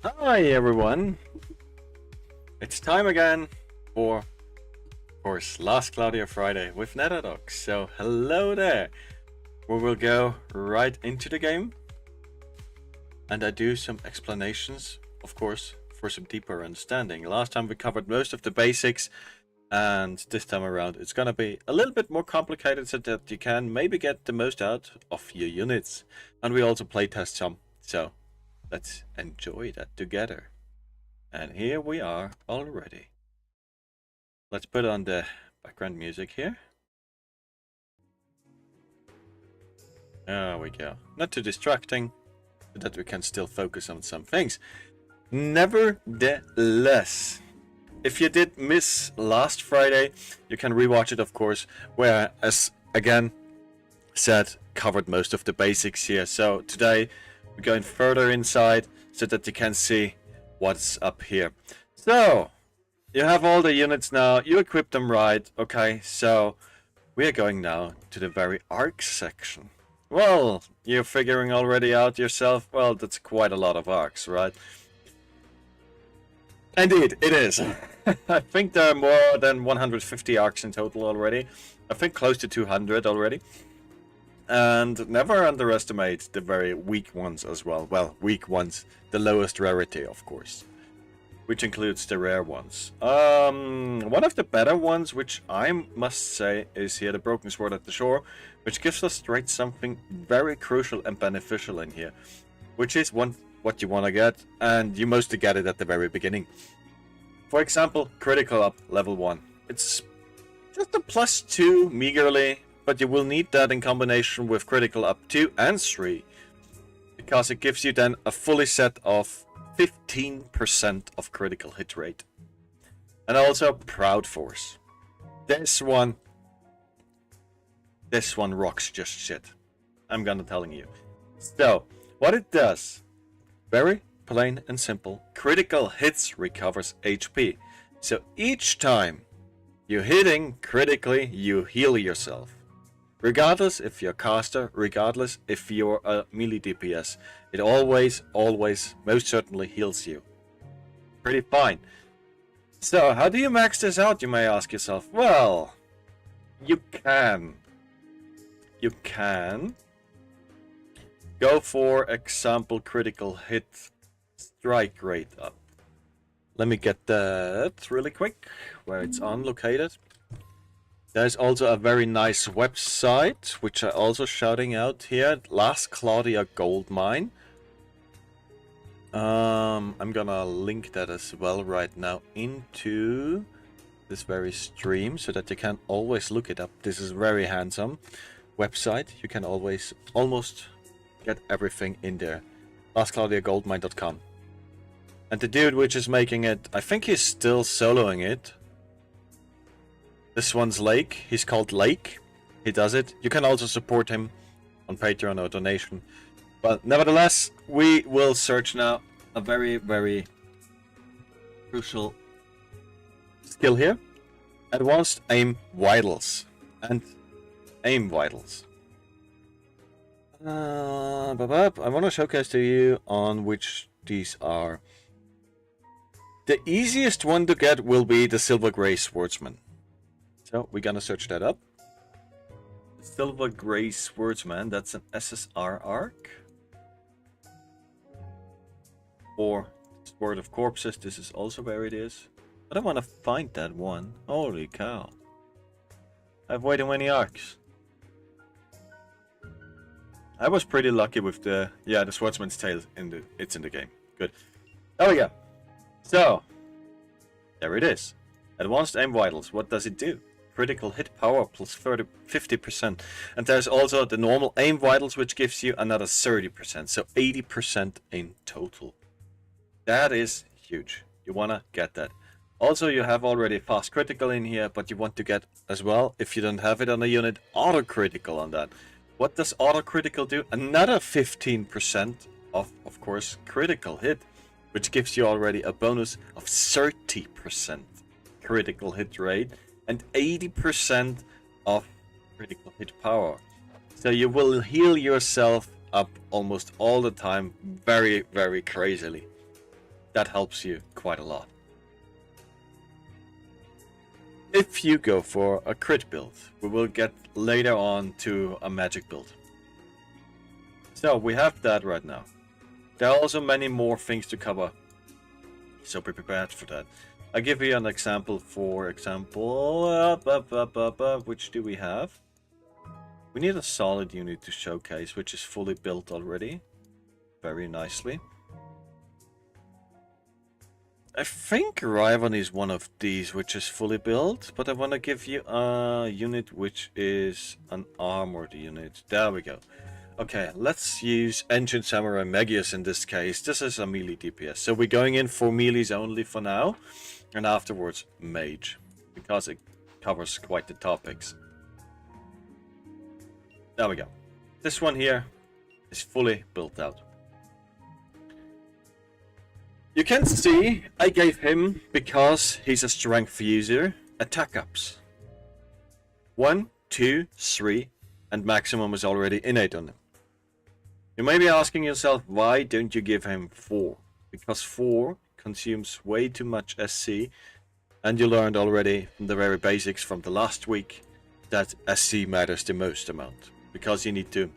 Hi everyone! It's time again for, of course, Last Cloudy of Friday with Netherdogs. So hello there! We will go right into the game. And I do some explanations, of course, for some deeper understanding. Last time we covered most of the basics, and this time around it's gonna be a little bit more complicated so that you can maybe get the most out of your units. And we also playtest some, so let's enjoy that together. And here we are already. Let's put on the background music here. There we go. Not too distracting, so that we can still focus on some things. Nevertheless, if you did miss last Friday, you can rewatch it, of course, where, as again said, covered most of the basics here. So today we're going further inside so that you can see what's up here. So you have all the units now, you equip them right. Okay, so we are going now to the very arcs section. Well, you're figuring already out yourself, well, that's quite a lot of arcs, right? Indeed, it is. I think there are more than 150 arcs in total already. I think close to 200 already. And never underestimate the very weak ones as well. Well, weak ones, the lowest rarity, of course. Which includes the rare ones. One of the better ones, which I must say, is here the Broken Sword at the Shore, which gives us straight something very crucial and beneficial in here. Which is what you want to get, and you mostly get it at the very beginning. For example, critical up level 1. It's just a +2 meagerly, but you will need that in combination with critical up 2 and 3, because it gives you then a fully set of 15% of critical hit rate. And also Proud Force. This one rocks just shit. I'm gonna telling you. So, what it does, very plain and simple, critical hits recovers HP. So each time you're hitting critically, you heal yourself. Regardless if you're a caster, regardless if you're a melee DPS, it always, most certainly heals you. Pretty fine. So, how do you max this out, you may ask yourself? Well, you can. You can go for example critical hit strike rate up. Let me get that really quick, where it's on located. There's also a very nice website, which I'm also shouting out here, Last Claudia Gold Mine. I'm gonna link that as well right now into this very stream, so that you can always look it up. This is very handsome website. You can always almost get everything in there. lastclaudiagoldmine.com. And the dude which is making it, I think he's still soloing it. This one's Lake. He's called Lake. He does it. You can also support him on Patreon or donation. But nevertheless, we will search now a very, very crucial skill here. Advanced Aim Vitals. And Aim Vitals. I want to showcase to you on which these are. The easiest one to get will be the Silver Grey Swordsman. So we're gonna search that up. Silver Grey Swordsman, that's an SSR arc. Or Sword of Corpses, this is also where it is. But I want to find that one. Holy cow. I have way too many arcs. I was pretty lucky with the Swordsman's Tale it's in the game. Good. There we go. So there it is. Advanced Aim Vitals. What does it do? Critical hit power plus 50%. And there's also the normal Aim Vitals, which gives you another 30%. So 80% in total. That is huge. You want to get that. Also, you have already fast critical in here, but you want to get as well, if you don't have it on a unit, auto critical on that. What does auto critical do? Another 15% of course, critical hit, which gives you already a bonus of 30% critical hit rate and 80% of critical hit power. So you will heal yourself up almost all the time very, very crazily. that helps you quite a lot. If you go for a crit build, we will get later on to a magic build. So we have that right now. There are also many more things to cover, so be prepared for that. I'll give you an example. For example, which do we have? We need a solid unit to showcase, which is fully built already. Very nicely. I think Riven is one of these which is fully built, but I want to give you a unit which is an armored unit. There we go. Okay, let's use Ancient Samurai Magius in this case. This is a melee DPS, so we're going in for melees only for now, and afterwards Mage, because it covers quite the topics. There we go. This one here is fully built out. You can see I gave him, because he's a strength user, attack ups. 1, 2, 3, and maximum is already innate on him. You may be asking yourself, why don't you give him 4? Because 4 consumes way too much SC, and you learned already from the very basics from the last week that SC matters the most amount, because you need to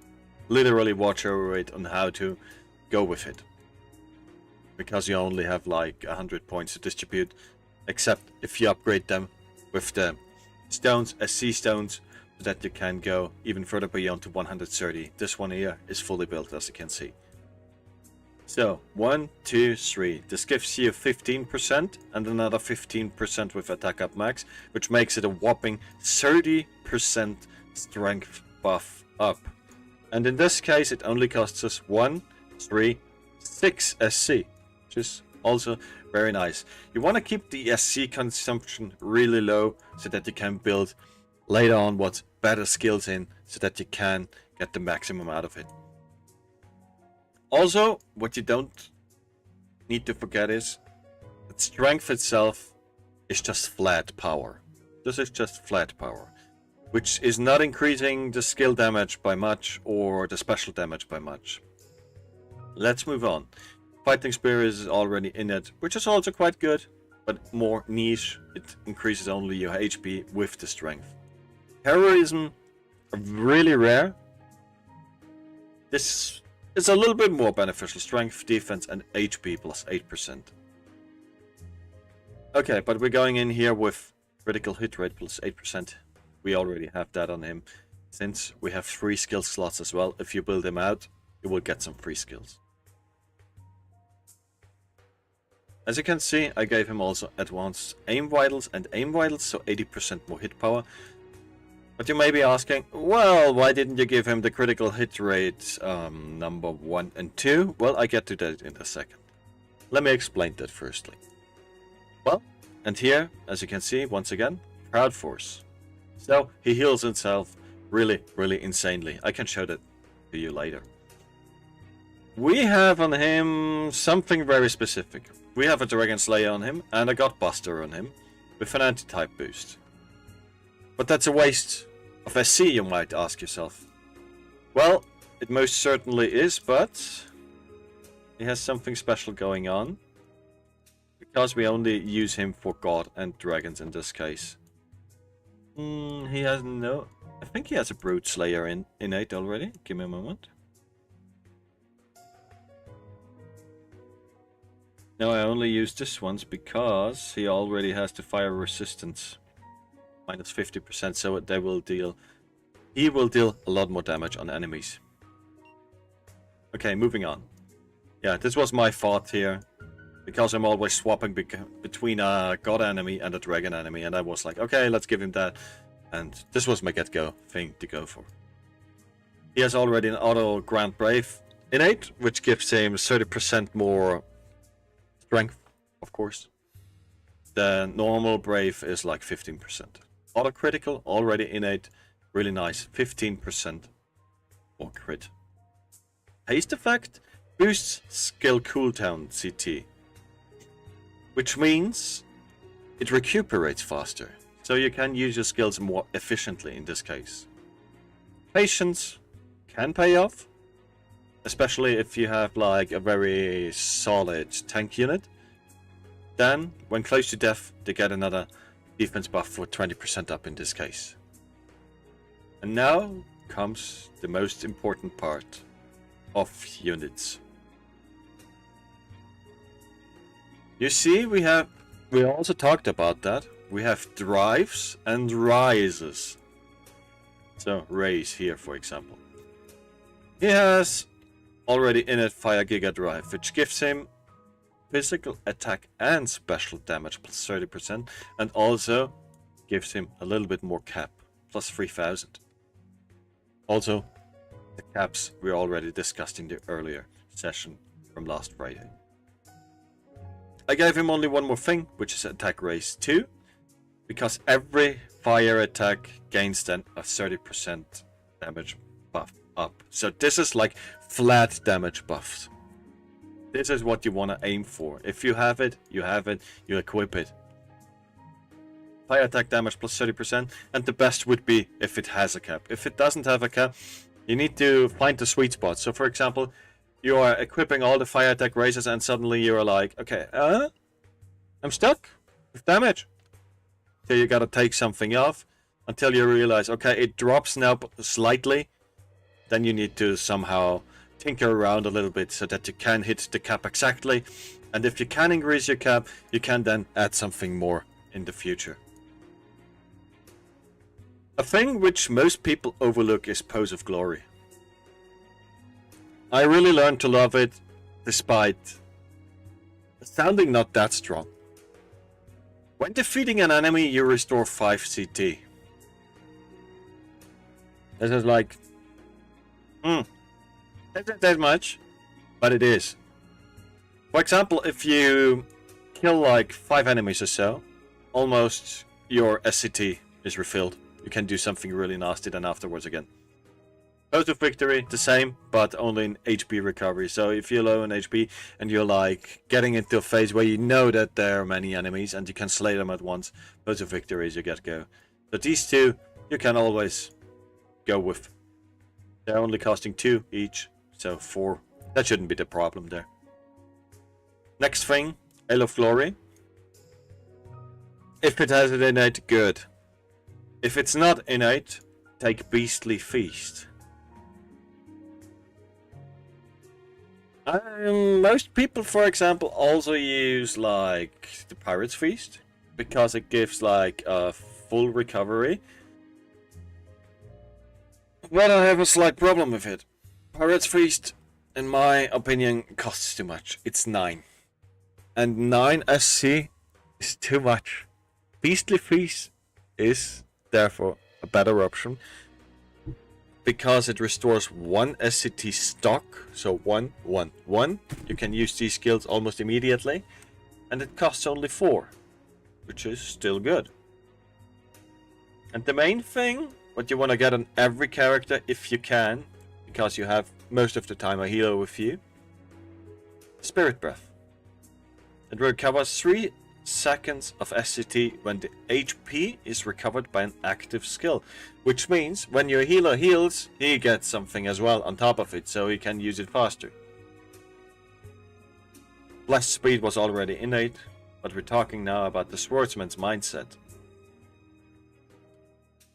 literally watch over it on how to go with it. Because you only have like 100 points to distribute, except if you upgrade them with the stones, SC stones, so that you can go even further beyond to 130. This one here is fully built, as you can see. So 1, 2, 3. This gives you 15% and another 15% with attack up max, which makes it a whopping 30% strength buff up. And in this case, it only costs us 1, 3, 6 SC, which is also very nice. You want to keep the SC consumption really low so that you can build later on what's better skills in, so that you can get the maximum out of it. Also, what you don't need to forget is that strength itself is just flat power. This is just flat power, which is not increasing the skill damage by much or the special damage by much. Let's move on. Fighting Spirit is already in it, which is also quite good, but more niche. It increases only your HP with the strength. Heroism, really rare. This is a little bit more beneficial. Strength, defense, and HP plus 8%. Okay, but we're going in here with critical hit rate plus 8%. We already have that on him, since we have 3 skill slots as well. If you build him out, you will get some free skills. As you can see, I gave him also advanced aim vitals and aim vitals, so 80% more hit power. But you may be asking, well, why didn't you give him the critical hit rate number 1 and 2? Well, I get to that in a second. Let me explain that firstly. Well, and here, as you can see, once again, Proud Force. So, he heals himself really, really insanely. I can show that to you later. We have on him something very specific. We have a Dragon Slayer on him and a Godbuster on him with an anti-type boost. But that's a waste of SC, you might ask yourself. Well, it most certainly is, but he has something special going on, because we only use him for God and Dragons in this case. He has no... I think he has a Brute Slayer innate already. Give me a moment. No, I only use this once because he already has the fire resistance. Minus 50%, so they will deal... He will deal a lot more damage on enemies. Okay, moving on. Yeah, this was my fault here. Because I'm always swapping between a god enemy and a dragon enemy. And I was like, okay, let's give him that. And this was my get-go thing to go for. He has already an auto Grand Brave innate, which gives him 30% more strength, of course. The normal Brave is like 15%. Auto critical, already innate, really nice, 15% more crit. Haste effect boosts skill cooldown CT, which means it recuperates faster, so you can use your skills more efficiently in this case. Patience can pay off, especially if you have like a very solid tank unit, Then, when close to death, they get another defense buff for 20% up in this case. And now comes the most important part of units. You see, we also talked about that. We have drives and rises. So, Raise here, for example. He has already innate Fire Giga Drive, which gives him physical attack and special damage plus 30%, and also gives him a little bit more cap, plus 3000. Also, the caps we already discussed in the earlier session from last Friday. I gave him only one more thing, which is attack raise 2, because every fire attack gains then a 30% damage buff up. So this is like flat damage buffs. This is what you want to aim for. If you have it, you have it, you equip it. Fire attack damage plus 30%, and the best would be if it has a cap. If it doesn't have a cap, you need to find the sweet spot. So for example, you are equipping all the fire attack raises and suddenly you're like, okay, I'm stuck with damage. So you gotta take something off until you realize, okay, it drops now slightly. Then you need to somehow tinker around a little bit so that you can hit the cap exactly. And if you can increase your cap, you can then add something more in the future. A thing which most people overlook is Pose of Glory. I really learned to love it, despite sounding not that strong. When defeating an enemy, you restore 5 CT. This is like, isn't that much, but it is. For example, if you kill like 5 enemies or so, almost your SCT is refilled. You can do something really nasty then afterwards again. Pose of Victory, the same, but only in HP recovery. So if you're low in HP and you're like getting into a phase where you know that there are many enemies and you can slay them at once, Pose of Victory is your get-go. So these two you can always go with. They're only costing 2 each, so 4. That shouldn't be the problem there. Next thing, Ale of Glory. If it has it innate, good. If it's not innate, take Beastly Feast. Most people, for example, also use like the Pirate's Feast because it gives like a full recovery. But I have a slight problem with it. Pirate's Feast, in my opinion, costs too much. It's 9. And 9 SC is too much. Beastly Feast is therefore a better option because it restores 1 SCT stock, so 1, 1, 1. You can use these skills almost immediately, and it costs only 4, which is still good. And the main thing, what you want to get on every character if you can, because you have most of the time a healer with you, Spirit Breath. It recovers 3 seconds of SCT when the HP is recovered by an active skill, which means when your healer heals, he gets something as well on top of it, so he can use it faster. Blast Speed was already innate, but we're talking now about the Swordsman's mindset.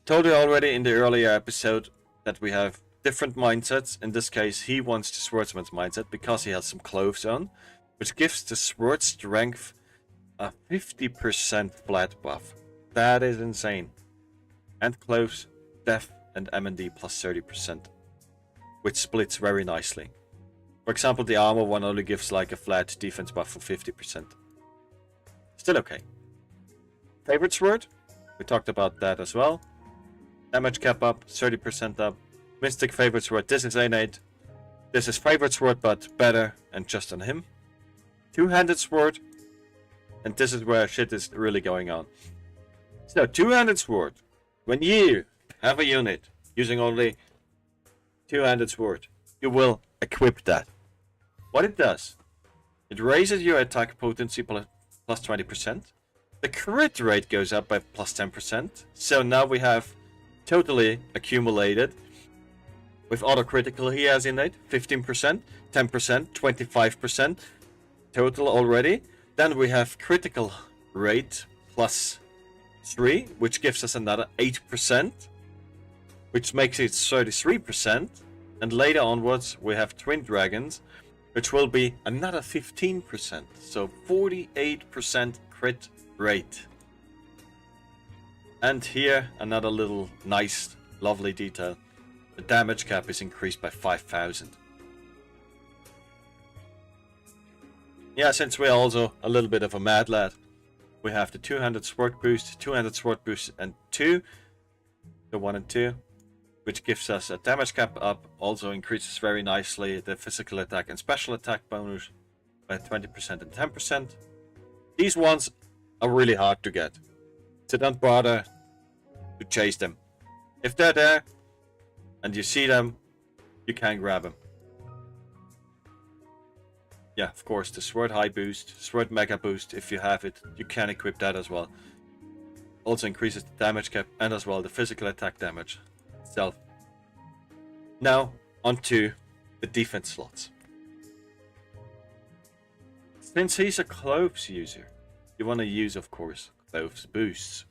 Told you already in the earlier episode that we have different mindsets. In this case, he wants the Swordsman's mindset because he has some clothes on, which gives the sword strength a 50% flat buff. That is insane. And clothes, def and M&D plus 30%, which splits very nicely. For example, the armor one only gives like a flat defense buff for 50%. Still okay. Favorite sword? We talked about that as well. Damage cap up, 30% up. Mystic favorite sword, this is innate. This is favorite sword, but better and just on him. Two-handed sword. And this is where shit is really going on. So, two-handed sword. When you have a unit using only two-handed sword, you will equip that. What it does, it raises your attack potency plus 20%. The crit rate goes up by plus 10%. So now we have totally accumulated. With auto critical he has innate 15%, 10%, 25% total already. Then we have critical rate plus 3, which gives us another 8%, which makes it 33%. And later onwards, we have Twin Dragons, which will be another 15%. So 48% crit rate. And here, another little nice, lovely detail. The damage cap is increased by 5,000. Yeah, since we're also a little bit of a mad lad, we have the 200 sword boost, 200 sword boost, and 2. The 1 and 2. Which gives us a damage cap up, also increases very nicely the physical attack and special attack bonus by 20% and 10%. These ones are really hard to get, so don't bother to chase them. If they're there and you see them, you can grab them. Yeah, of course, the sword high boost, sword mega boost, if you have it, you can equip that as well. Also increases the damage cap and as well the physical attack damage. Now onto the defense slots. Since he's a clothes user, you want to use, of course, clothes boosts.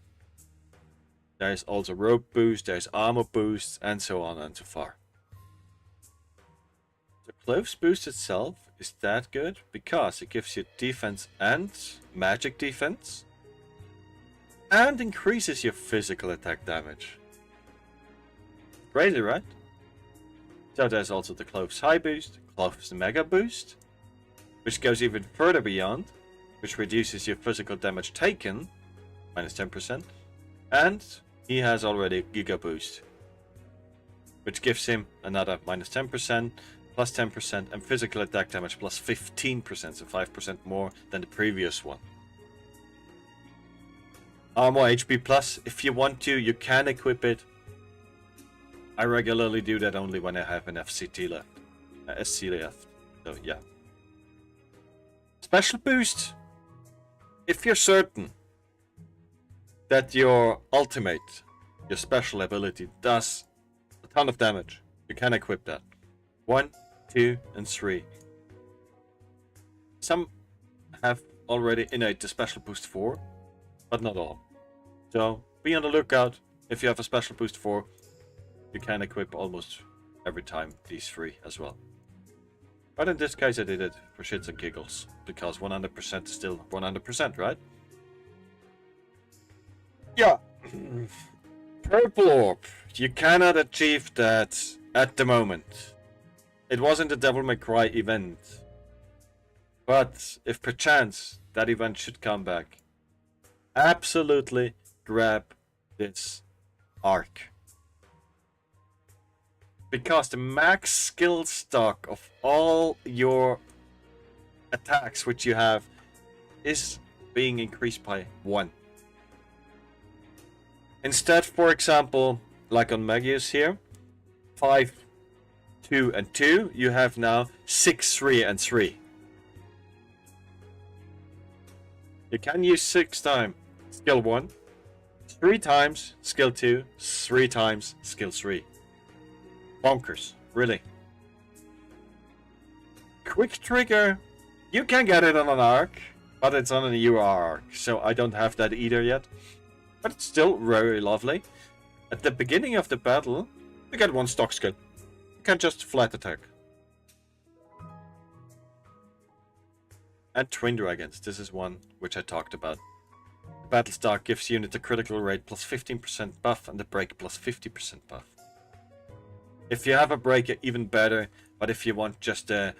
There's also rope boost, there's armor boosts, and so on and so far. The clothes boost itself is that good because it gives you defense and magic defense, and increases your physical attack damage. Crazy, right? So there's also the Clothes High Boost, Clothes Mega Boost, which goes even further beyond, which reduces your physical damage taken, minus 10%, and he has already Giga Boost, which gives him another minus 10%, plus 10%, and physical attack damage plus 15%, so 5% more than the previous one. Armor HP plus, if you want to, you can equip it. I regularly do that only when I have an FCT left. SC left. So yeah. Special boost. If you're certain that your ultimate, your special ability, does a ton of damage, you can equip that. 1, 2, and 3. Some have already innate the special boost 4, but not all. So be on the lookout. If you have a special boost 4, you can equip almost every time these 3 as well. But in this case I did it for shits and giggles, because 100% is still 100%, right? Yeah. Purple Orb. You cannot achieve that at the moment. It wasn't the Devil May Cry event. But if perchance that event should come back, absolutely grab this arc. Because the max skill stock of all your attacks which you have is being increased by 1. Instead, for example, like on Magius here, 5, 2, and 2, you have now 6, 3, and 3. You can use 6 times skill 1, 3 times skill 2, 3 times skill 3. Bonkers, really. Quick trigger, you can get it on an arc, but it's on an UR arc, so I don't have that either yet. But it's still very lovely. At the beginning of the battle, you get 1 stock skill. You can just flat attack. And Twin Dragons, this is one which I talked about. The battle stock gives unit the critical rate plus 15% buff and the break plus 50% buff. If you have a break, even better, but if you want just a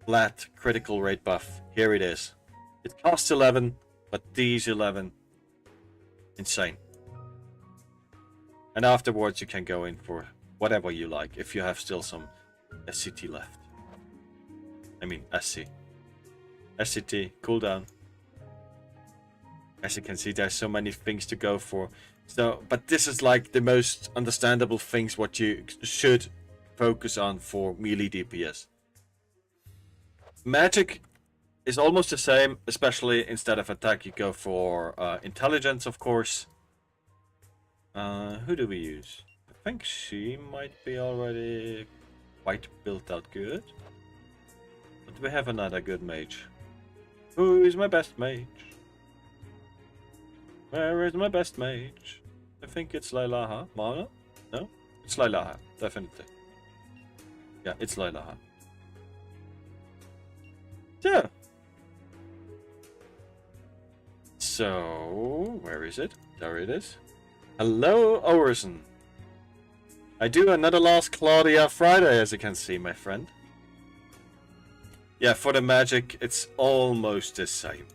flat critical rate buff, here it is. It costs 11, but these 11, insane. And afterwards you can go in for whatever you like, if you have still some SCT left. I mean SC. SCT, cooldown. As you can see, there's so many things to go for. So, but this is like the most understandable things what you should focus on for melee DPS. Magic is almost the same, especially instead of attack you go for intelligence, of course. Who do we use? I think she might be already quite built out good. But we have another good mage. Who is my best mage? Where is my best mage? I think it's Lailaha. Mana? No? It's Lailaha, definitely. Yeah, it's Lailaha. Yeah. So, where is it? There it is. Hello, Orison. I do another Last Claudia Friday, as you can see, my friend. Yeah, for the magic, it's almost the same.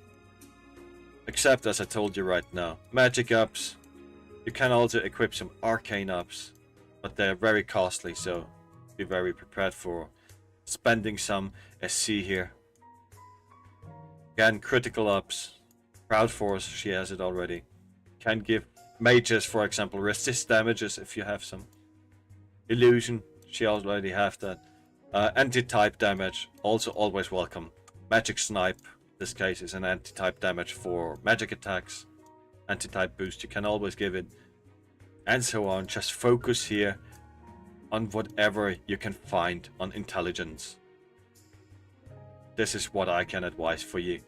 Except, as I told you right now, magic ups. You can also equip some arcane ups, but they're very costly, so be very prepared for spending some SC here. Again, critical ups. Crowd Force, she has it already. Can give mages, for example, resist damages if you have some. Illusion, she already have that. Anti-type damage, also always welcome. Magic Snipe, this case is an anti-type damage for magic attacks. Anti-type boost, you can always give it. And so on, just focus here on whatever you can find on intelligence. This is what I can advise for you.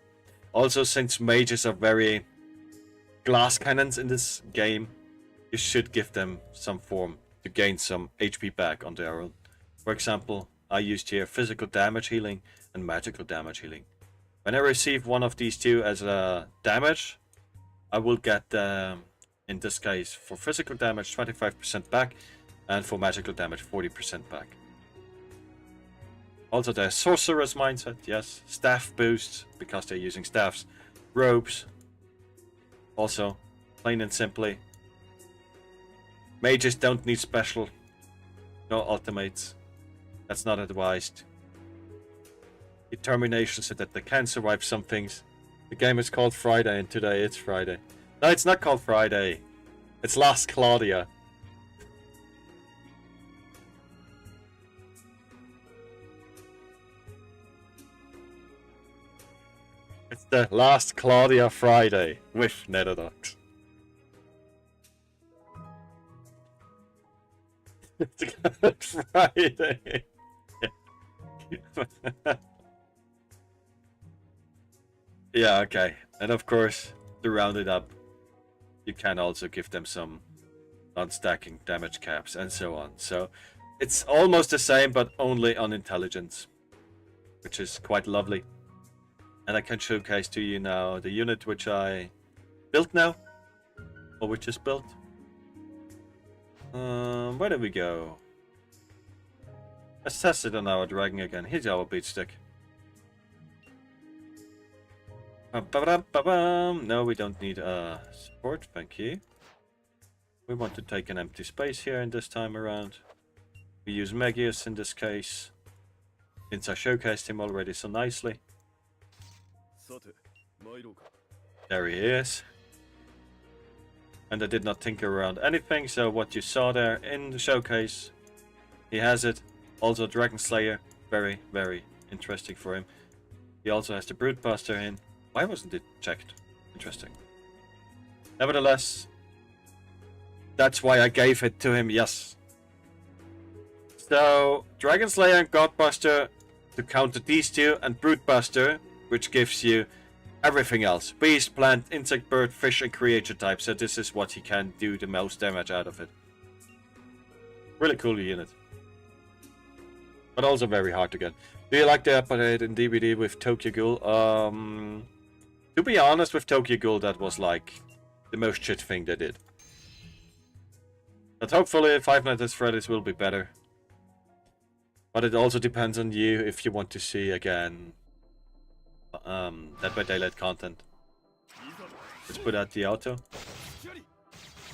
Also, since mages are very glass cannons in this game, you should give them some form to gain some HP back on their own. For example, I used here physical damage healing and magical damage healing. When I receive one of these two as a damage, I will get, in this case, for physical damage 25% back, and for magical damage 40% back. Also, there's Sorcerer's Mindset, yes. Staff boosts, because they're using staffs. Robes. Also, plain and simply. Mages don't need special. No ultimates. That's not advised. Determination so that they can survive some things. The game is called Friday, and today it's Friday. No, it's not called Friday. It's Last Claudia. It's the Last Claudia Friday with Netherdox. It's a Good Friday. Yeah, okay. And of course, to round it up, you can also give them some non-stacking damage caps and so on. So it's almost the same, but only on intelligence, which is quite lovely. And I can showcase to you now the unit which I built now, or which is built. Where did we go? Let's test it on our dragon again. Here's our beat stick. No, we don't need support, thank you. We want to take an empty space here in this time around. We use Magius in this case, since I showcased him already so nicely. There he is. And I did not tinker around anything, so what you saw there in the showcase, he has it. Also Dragon Slayer, very, very interesting for him. He also has the Broodbuster in. Why wasn't it checked? Interesting. Nevertheless, that's why I gave it to him, yes. So, Dragon Slayer and Godbuster to counter these two, and Broodbuster, which gives you everything else. Beast, plant, insect, bird, fish, and creature type. So this is what he can do the most damage out of it. Really cool unit. But also very hard to get. Do you like the update in DVD with Tokyo Ghoul? To be honest, with Tokyo Ghoul, that was like the most shit thing they did. But hopefully Five Nights at Freddy's will be better. But it also depends on you if you want to see again Dead by Daylight content. Let's put out the auto.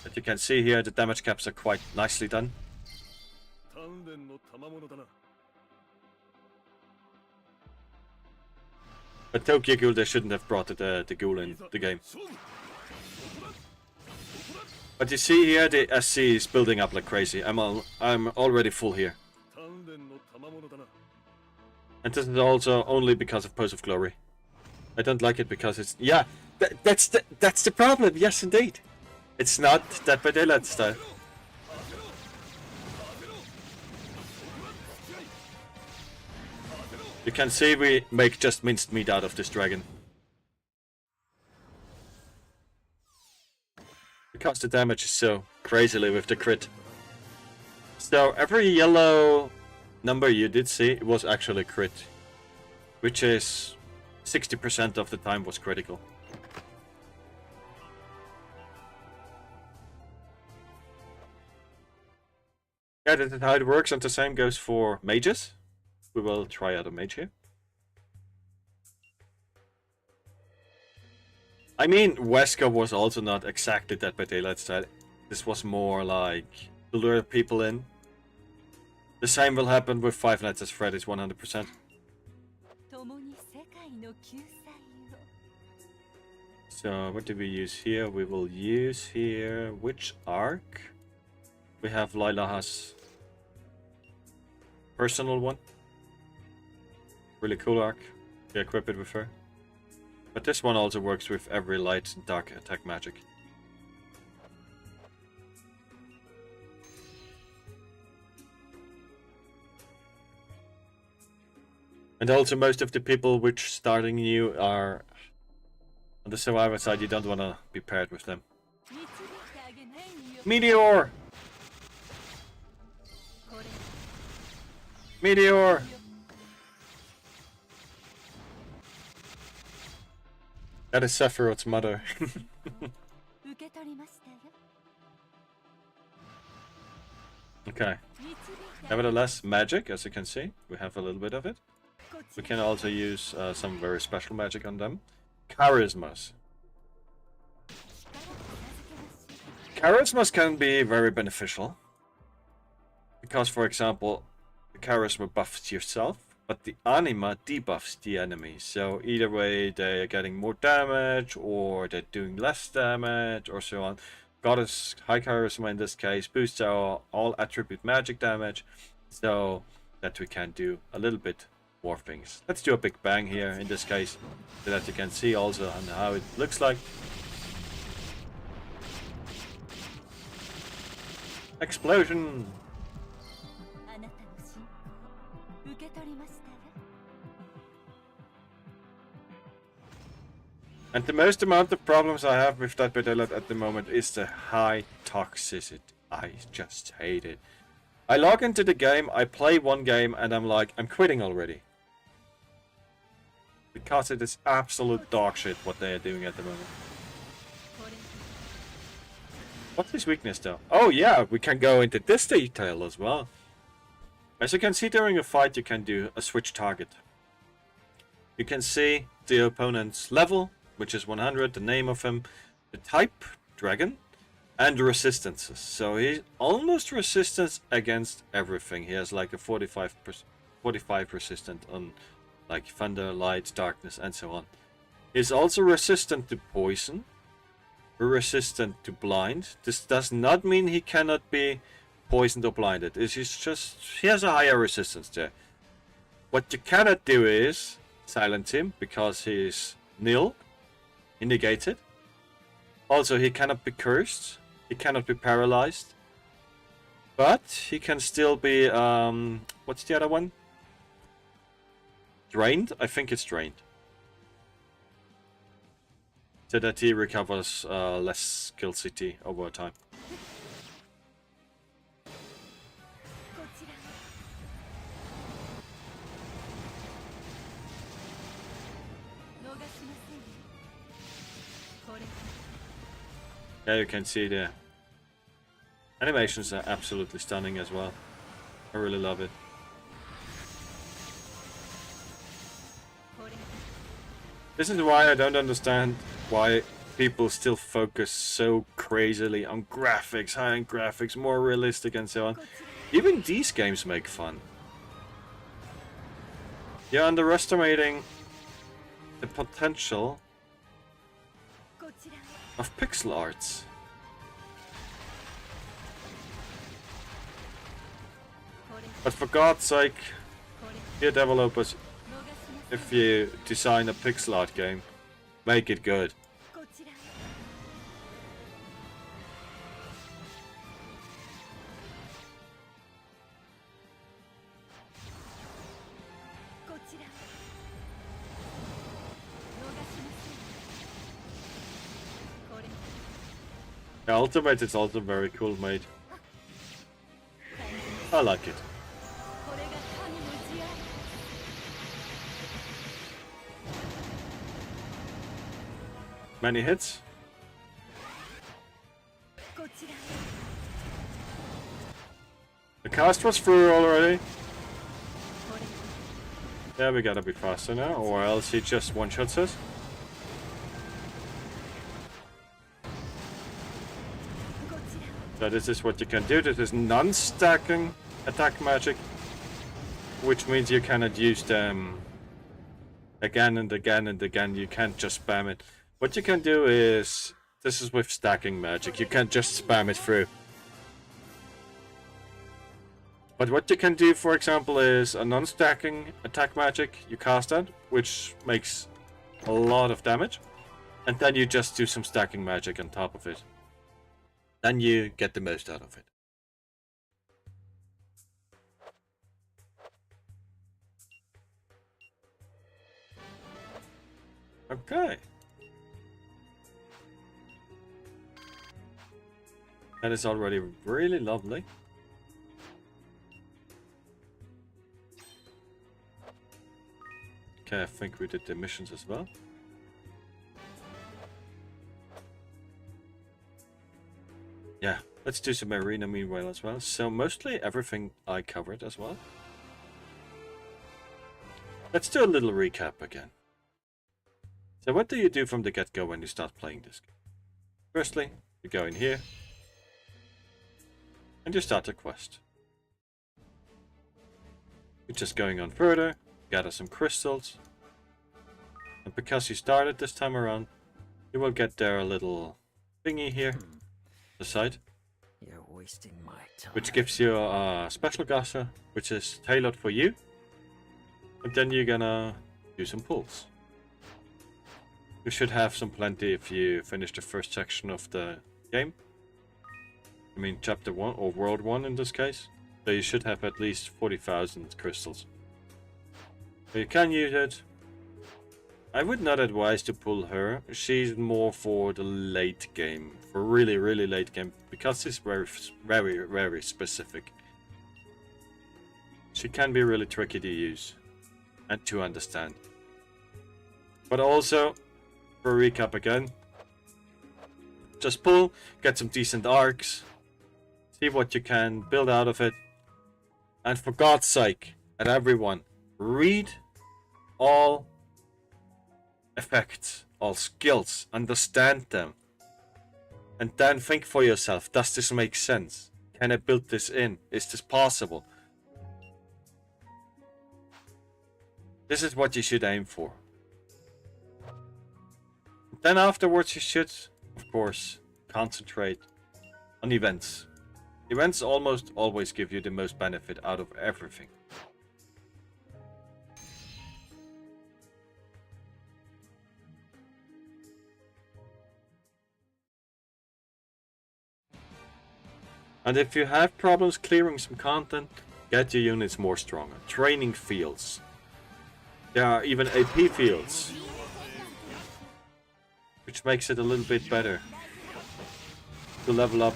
As you can see here, the damage caps are quite nicely done. But Tokyo Ghoul, they shouldn't have brought the Ghoul in the game. But you see here, the SC is building up like crazy. I'm already full here. And this is also only because of Pose of Glory. I don't like it because it's... Yeah, that's the problem, yes indeed. It's not Dead by Daylight style. You can see we make just minced meat out of this dragon. because the damage is so crazily with the crit. So every yellow number you did see, it was actually crit, which is 60% of the time was critical. Yeah, that's how it works, and the same goes for mages. We will try out a mage here. I mean, Wesker was also not exactly Dead by Daylight style. This was more like to lure people in. The same will happen with Five Nights at Freddy's 100%. So what do we use here? We will use here which arc? We have Lila's personal one. Really cool arc. We equip it with her. But this one also works with every light and dark attack magic. And also most of the people which starting new are on the survivor side. You don't want to be paired with them. Meteor! Meteor! That is Sephiroth's mother. Okay. Nevertheless, magic, as you can see, we have a little bit of it. We can also use some very special magic on them. Charismas. Charismas can be very beneficial. Because, for example, the charisma buffs yourself, but the anima debuffs the enemy. So either way, they're getting more damage, or they're doing less damage, or so on. Goddess High Charisma in this case boosts our all attribute magic damage, so that we can do a little bit more things. Let's do a big bang here in this case, so that you can see also on how it looks like. Explosion! And the most amount of problems I have with Dead by Daylight at the moment is the high toxicity. I just hate it. I log into the game, I play one game, and I'm like, I'm quitting already. Because it is absolute dog shit what they are doing at the moment. What's his weakness though? Oh yeah, we can go into this detail as well. As you can see during a fight, you can do a switch target. You can see the opponent's level, which is 100, the name of him, the type, dragon, and the resistances. So he's almost resistant against everything. He has like a 45 resistant on like thunder, light, darkness, and so on. He's also resistant to poison, resistant to blind. This does not mean he cannot be poisoned or blinded. It's just he has a higher resistance there. What you cannot do is silence him, because he's nil. He negates it. Also, he cannot be cursed. He cannot be paralyzed. But he can still be, what's the other one? Drained? I think it's drained. So that he recovers less kill CT over time. Yeah, you can see the animations are absolutely stunning as well. I really love it. This is why I don't understand why people still focus so crazily on graphics, high-end graphics, more realistic and so on. Even these games make fun. You're underestimating the potential of pixel arts. But for God's sake, dear developers, if you design a pixel art game, make it good. The ultimate is also very cool, mate. I like it. Many hits. The cast was through already. Yeah, we gotta be faster now, or else he just one-shots us. So this is what you can do. This is non-stacking attack magic, which means you cannot use them again and again and again. You can't just spam it. What you can do is, this is with stacking magic. You can't just spam it through. But what you can do, for example, is a non-stacking attack magic. You cast that, which makes a lot of damage. And then you just do some stacking magic on top of it. Then you get the most out of it. Okay. That is already really lovely. Okay, I think we did the missions as well. Yeah, let's do some arena meanwhile as well. So mostly everything I covered as well. Let's do a little recap again. So what do you do from the get-go when you start playing this game? Firstly, you go in here and you start a quest. You're just going on further, gather some crystals, and because you started this time around, you will get there a little thingy here, the side, you're wasting my time. Which gives you a special gacha, which is tailored for you, and then you're gonna do some pulls. You should have some plenty if you finish the first section of the game. I mean chapter 1 or world 1 in this case. So you should have at least 40,000 crystals. So you can use it. I would not advise to pull her. She's more for the late game. For really, really late game. Because it's very, very specific. She can be really tricky to use. And to understand. But also, for a recap again. Just pull, get some decent arcs. See what you can build out of it. And for God's sake, and everyone, read all effects, all skills, understand them. And then think for yourself, does this make sense? Can I build this in? Is this possible? This is what you should aim for. Then afterwards you should, of course, concentrate on events. Events almost always give you the most benefit out of everything. And if you have problems clearing some content, get your units more stronger. Training fields. There are even AP fields. Which makes it a little bit better to level up.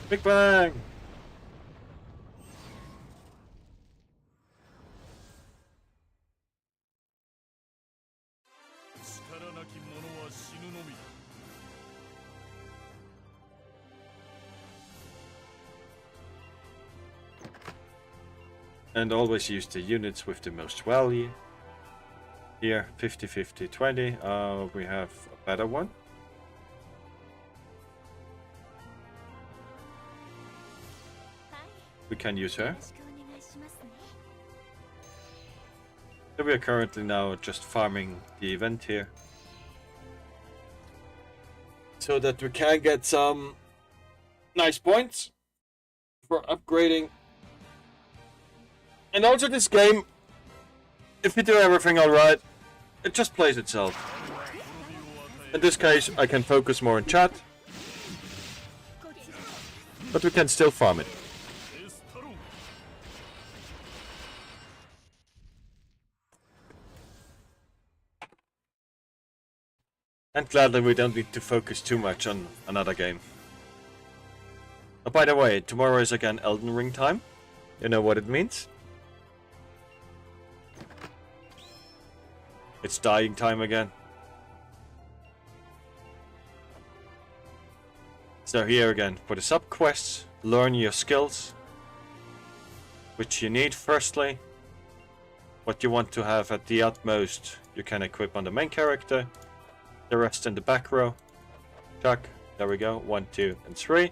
Big bang! And always use the units with the most value. Here, 50, 50, 20. We have a better one. We can use her. So we are currently now just farming the event here. So that we can get some nice points for upgrading. And also this game, if you do everything alright, it just plays itself. In this case, I can focus more on chat. But we can still farm it. And gladly we don't need to focus too much on another game. Oh, by the way, tomorrow is again Elden Ring time. You know what it means? It's dying time again. So here again, for the sub-quests, learn your skills. Which you need firstly. What you want to have at the utmost, you can equip on the main character. The rest in the back row. Chuck, there we go, 1, 2, and 3.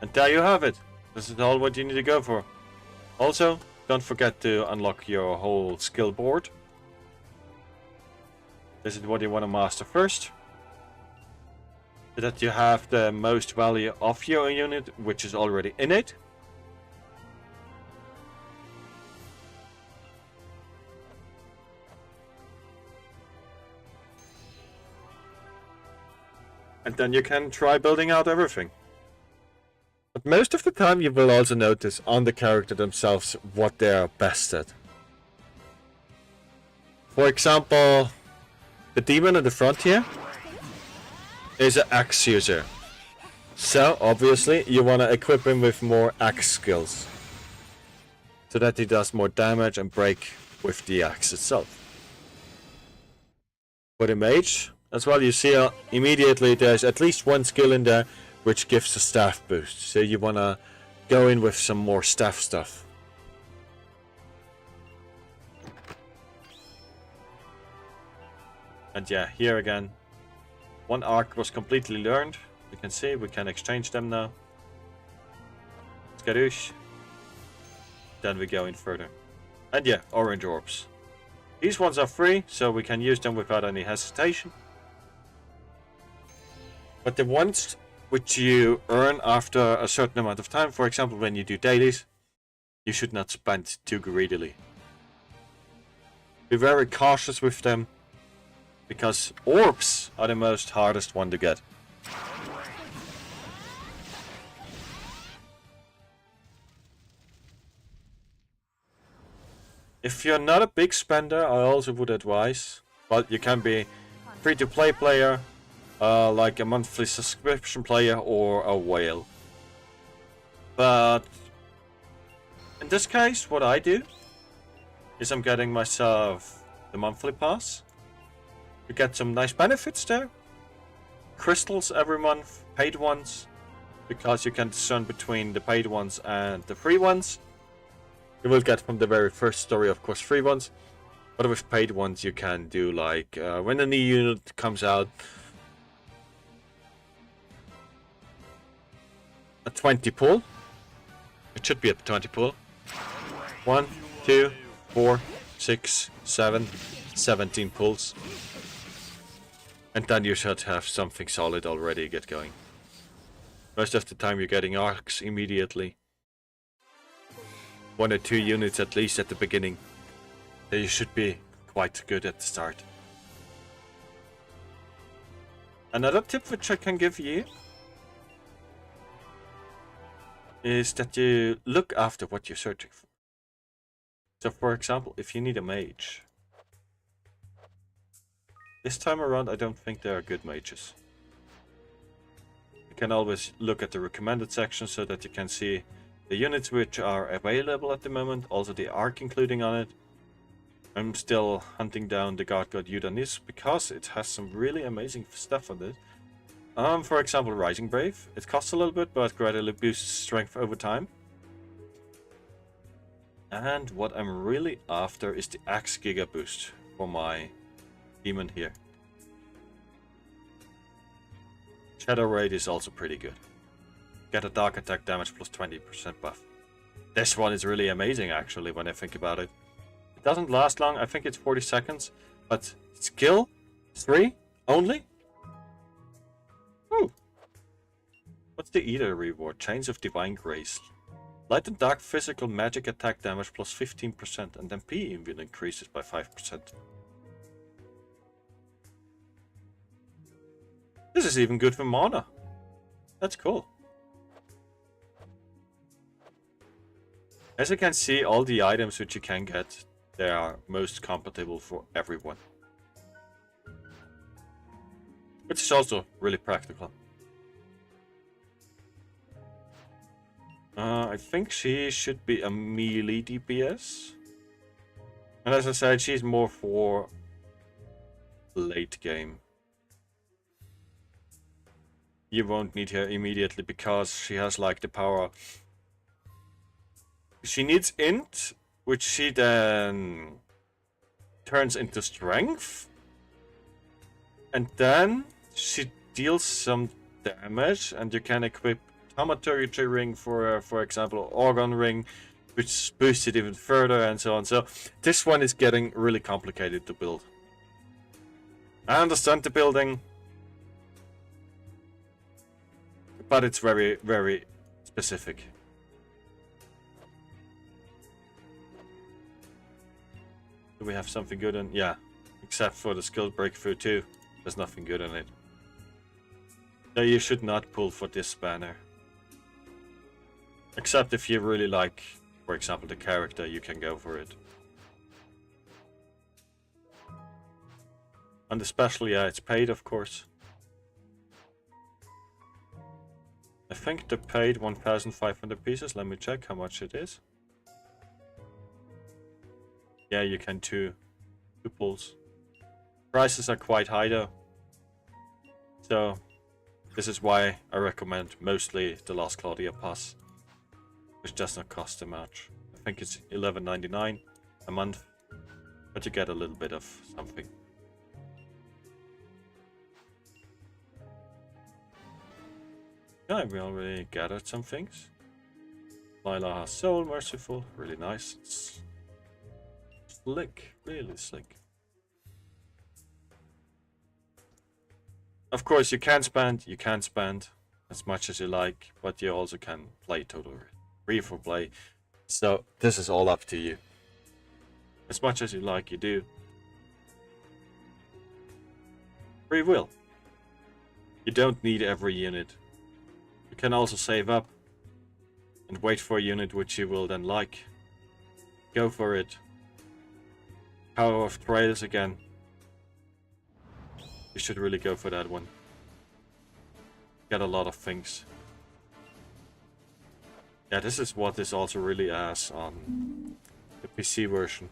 And there you have it. This is all what you need to go for. Also, don't forget to unlock your whole skill board. This is what you want to master first. So that you have the most value of your unit, which is already in it. And then you can try building out everything. But most of the time you will also notice on the character themselves what they are best at. For example, the demon in the front here is an axe user. So obviously you want to equip him with more axe skills. So that he does more damage and break with the axe itself. For the mage as well, you see immediately there's at least one skill in there which gives a staff boost. So you want to go in with some more staff stuff. And yeah, here again, one arc was completely learned. You can see we can exchange them now. Skadoosh. Then we go in further. And yeah, orange orbs. These ones are free, so we can use them without any hesitation. But the ones which you earn after a certain amount of time, for example when you do dailies, you should not spend too greedily. Be very cautious with them, because orbs are the most hardest one to get. If you're not a big spender, I also would advise, well, you can be free-to-play player, like a monthly subscription player or a whale. But in this case, what I do is I'm getting myself the monthly pass. You get some nice benefits there. Crystals every month, paid ones, because you can discern between the paid ones and the free ones. You will get from the very first story, of course, free ones. But with paid ones, you can do like when a new unit comes out, a 20 pull. It should be a 20 pull. 1, 2, 4, 6, 7, 17 pulls. And then you should have something solid already get going. Most of the time you're getting arcs immediately. 1 or 2 units at least at the beginning. Then you should be quite good at the start. Another tip which I can give you is that you look after what you're searching for. So for example, if you need a mage, this time around I don't think there are good mages. You can always look at the recommended section so that you can see the units which are available at the moment, also the arc including on it. I'm still hunting down the God Udanis because it has some really amazing stuff on it. For example, Rising Brave. It costs a little bit, but gradually boosts strength over time. And what I'm really after is the Axe Giga Boost for my demon here. Shadow Raid is also pretty good. Get a dark attack damage plus 20% buff. This one is really amazing actually when I think about it. It doesn't last long, I think it's 40 seconds, but skill 3 only? Ooh. What's the Eater reward? Chains of Divine Grace. Light and dark physical magic attack damage plus 15% and MP even increases by 5%. This is even good for mana. That's cool. As you can see, all the items which you can get, they are most compatible for everyone. which is also really practical. I think she should be a melee DPS. And as I said, she's more for late game. You won't need her immediately because she has like the power. She needs int, which she then turns into strength. And then she deals some damage, and you can equip Thaumaturgy ring for example, Organ ring, which boosts it even further, and so on. So this one is getting really complicated to build. I understand the building, but it's very, very specific. Do we have something good in? Yeah, except for the skill breakthrough 2. There's nothing good in it. So you should not pull for this banner. Except if you really like, for example, the character, you can go for it. And especially, yeah, it's paid, of course. I think they paid 1,500 pieces. Let me check how much it is. Yeah, you can two pulls. Prices are quite high though. So, this is why I recommend mostly the Last Claudia pass, which does not cost that much. I think it's $11.99 a month, but you get a little bit of something. Yeah, we already gathered some things. Lila has Soul, Merciful, really nice. It's slick, really slick. Of course, you can spend as much as you like, but you also can play totally free for play. So this is all up to you. As much as you like, you do. Free will. You don't need every unit. You can also save up and wait for a unit which you will then like. Go for it. Power of Trails again. You should really go for that one. Get a lot of things. Yeah, this is what this also really has on the PC version.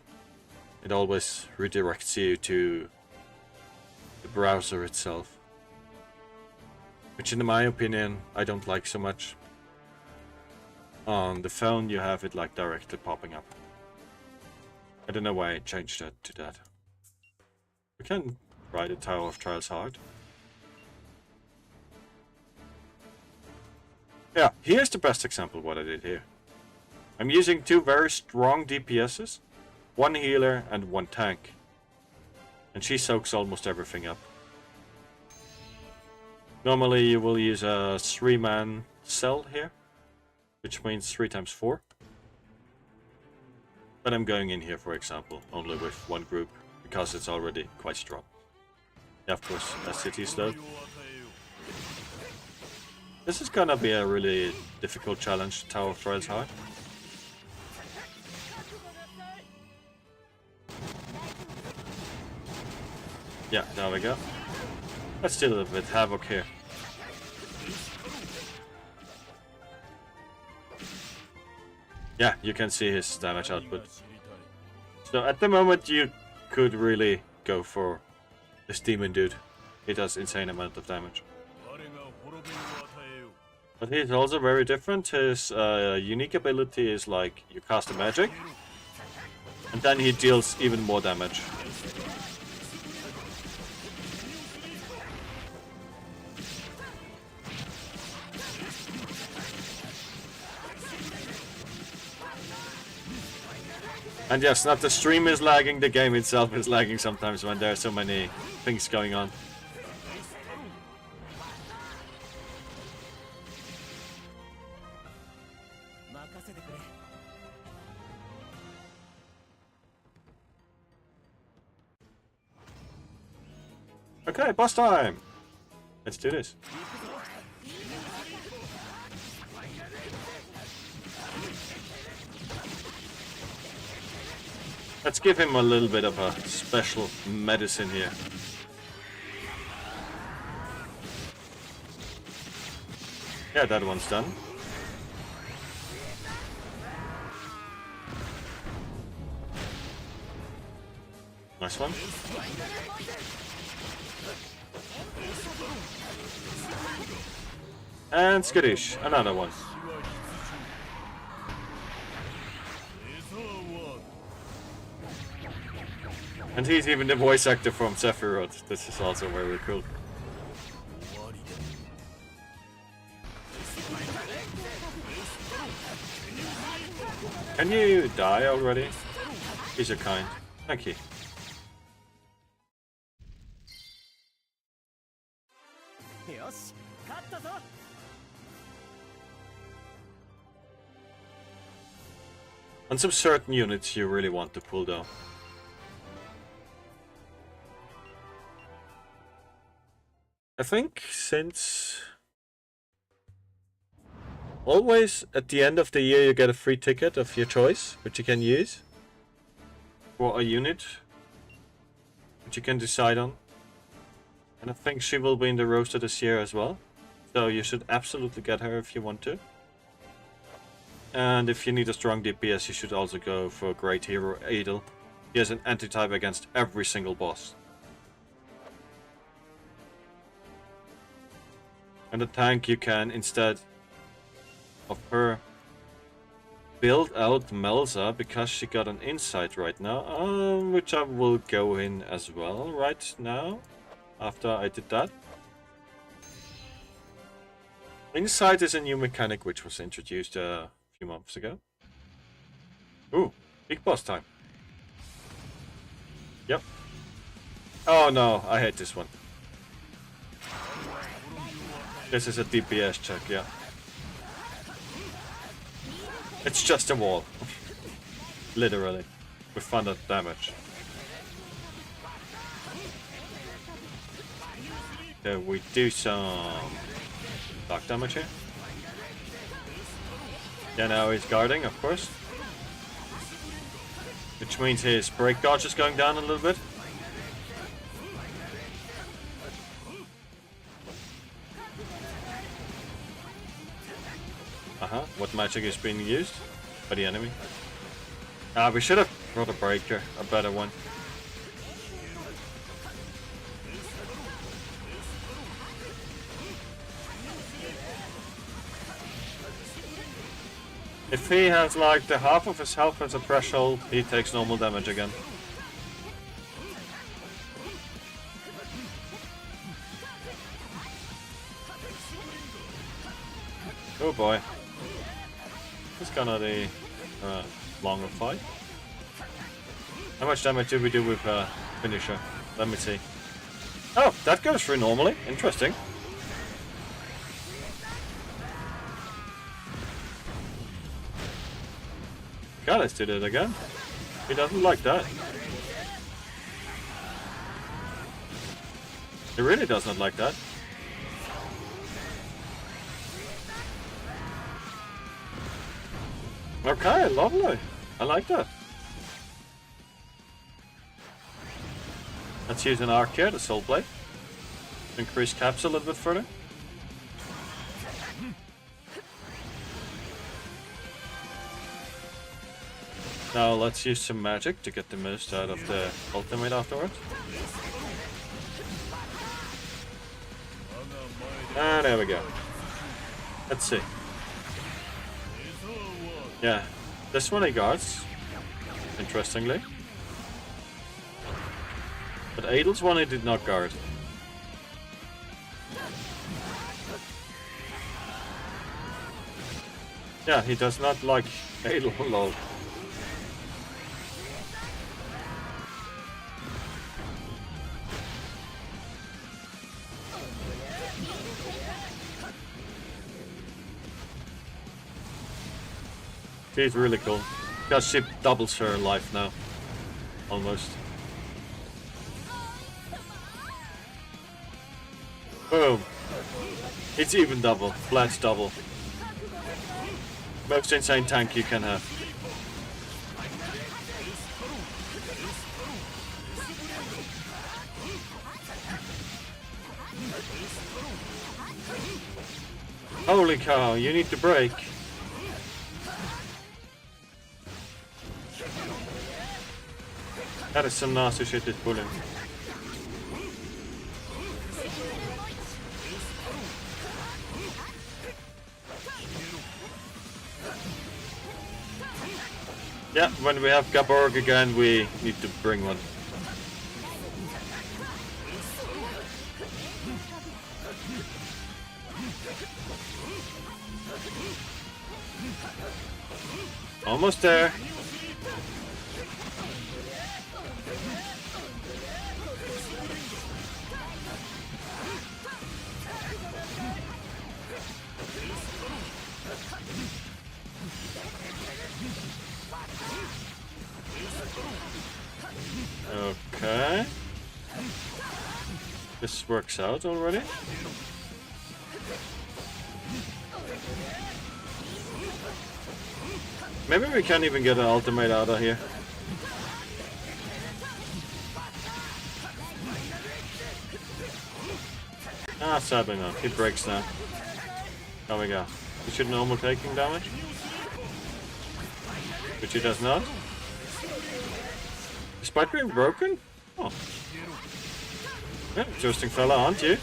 It always redirects you to the browser itself. Which in my opinion, I don't like so much. On the phone you have it like directly popping up. I don't know why I changed that to that. We can try the Tower of Trials hard. Yeah, here's the best example of what I did here. I'm using two very strong DPSs, one healer and one tank. And she soaks almost everything up. Normally you will use a 3-man cell here, which means 3 times 4. But I'm going in here, for example, only with one group, because it's already quite strong. Yeah, of course, as cities though. This is gonna be a really difficult challenge, Tower of Trials hard. Yeah, there we go. Let's deal with Havoc here. Yeah, you can see his damage output. So at the moment you could really go for this demon dude. He does insane amount of damage. But he's also very different. His unique ability is like you cast a magic and then he deals even more damage. And yes, not the stream is lagging, the game itself is lagging sometimes when there are so many things going on. Okay, boss time! Let's do this. Let's give him a little bit of a special medicine here. Yeah, that one's done. Nice one. And skittish, another one. And he's even the voice actor from Sephiroth. This is also very cool. Can you die already? He's a kind. Thank you. On some certain units you really want to pull though. I think since always at the end of the year you get a free ticket of your choice, which you can use for a unit, which you can decide on. And I think she will be in the roster this year as well. So you should absolutely get her if you want to. And if you need a strong DPS, you should also go for a great hero, Adel. He has an anti-type against every single boss. And the tank you can, instead of her, build out Melza, because she got an insight right now, which I will go in as well right now, after I did that. Insight is a new mechanic which was introduced a few months ago. Ooh, big boss time. Yep. Oh no, I hate this one. This is a DPS check, yeah. It's just a wall. Literally. With thunder damage. So we do some dark damage here. Yeah, now he's guarding, of course. Which means his break dodge is going down a little bit. What magic is being used by the enemy? We should have brought a breaker, a better one. If he has like the half of his health as a threshold, he takes normal damage again. Oh boy. It's gonna be a longer fight. How much damage did we do with finisher? Let me see. Oh, that goes through normally. Interesting. God, let's do that again. He doesn't like that. He really does not like that. Okay, lovely. I like that. Let's use an arc here, the Soul Blade. Increase caps a little bit further. Now let's use some magic to get the most out of the ultimate afterwards. And there we go. Let's see. Yeah, this one he guards, interestingly. But Adel's one he did not guard. Yeah, he does not like Adel, lol. She's really cool, because she doubles her life now, almost. Boom! It's even double, flat double. Most insane tank you can have. Holy cow, you need to break. That is some nasty shit he's pulling. Yeah, when we have Gaborg again, we need to bring one. Almost there. Okay. This works out already. Maybe we can't even get an ultimate out of here. Ah, sadly not. He breaks now. There we go. He should normal taking damage. Which he does not. Despite being broken? Oh. Yeah, interesting fella, aren't you?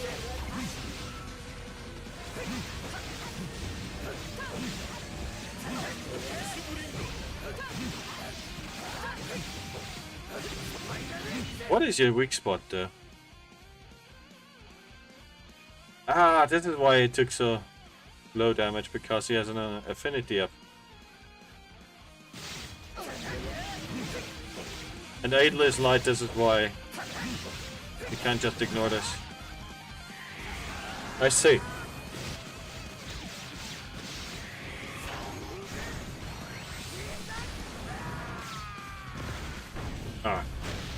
What is your weak spot though? Ah, this is why he took so low damage, because he has an affinity up. And Adler is light, this is why you can't just ignore this. I see. Alright.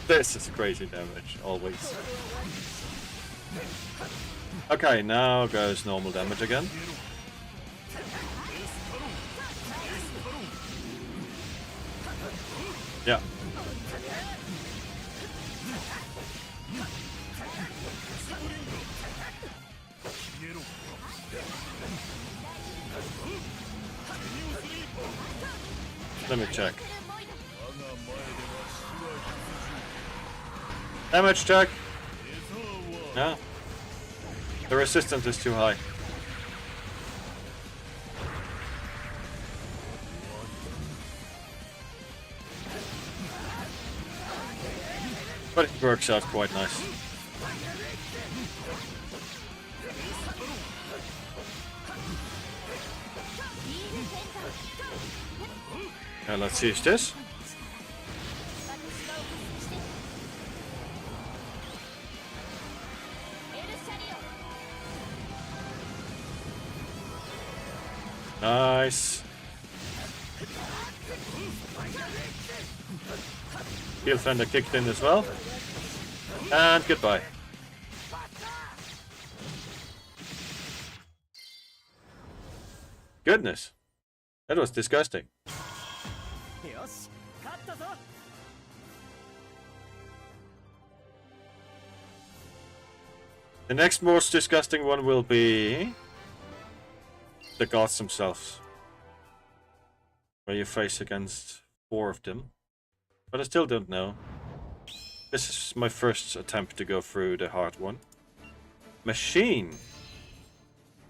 This is crazy damage, always. Okay, now goes normal damage again. Yeah. Let me check. Damage check. No. The resistance is too high. But it works out quite nice. Now let's use this. Nice. Heal Fender kicked in as well. And goodbye. Goodness. That was disgusting. The next most disgusting one will be the gods themselves, where you face against 4 of them. But I still don't know. This is my first attempt to go through the hard one. Machine!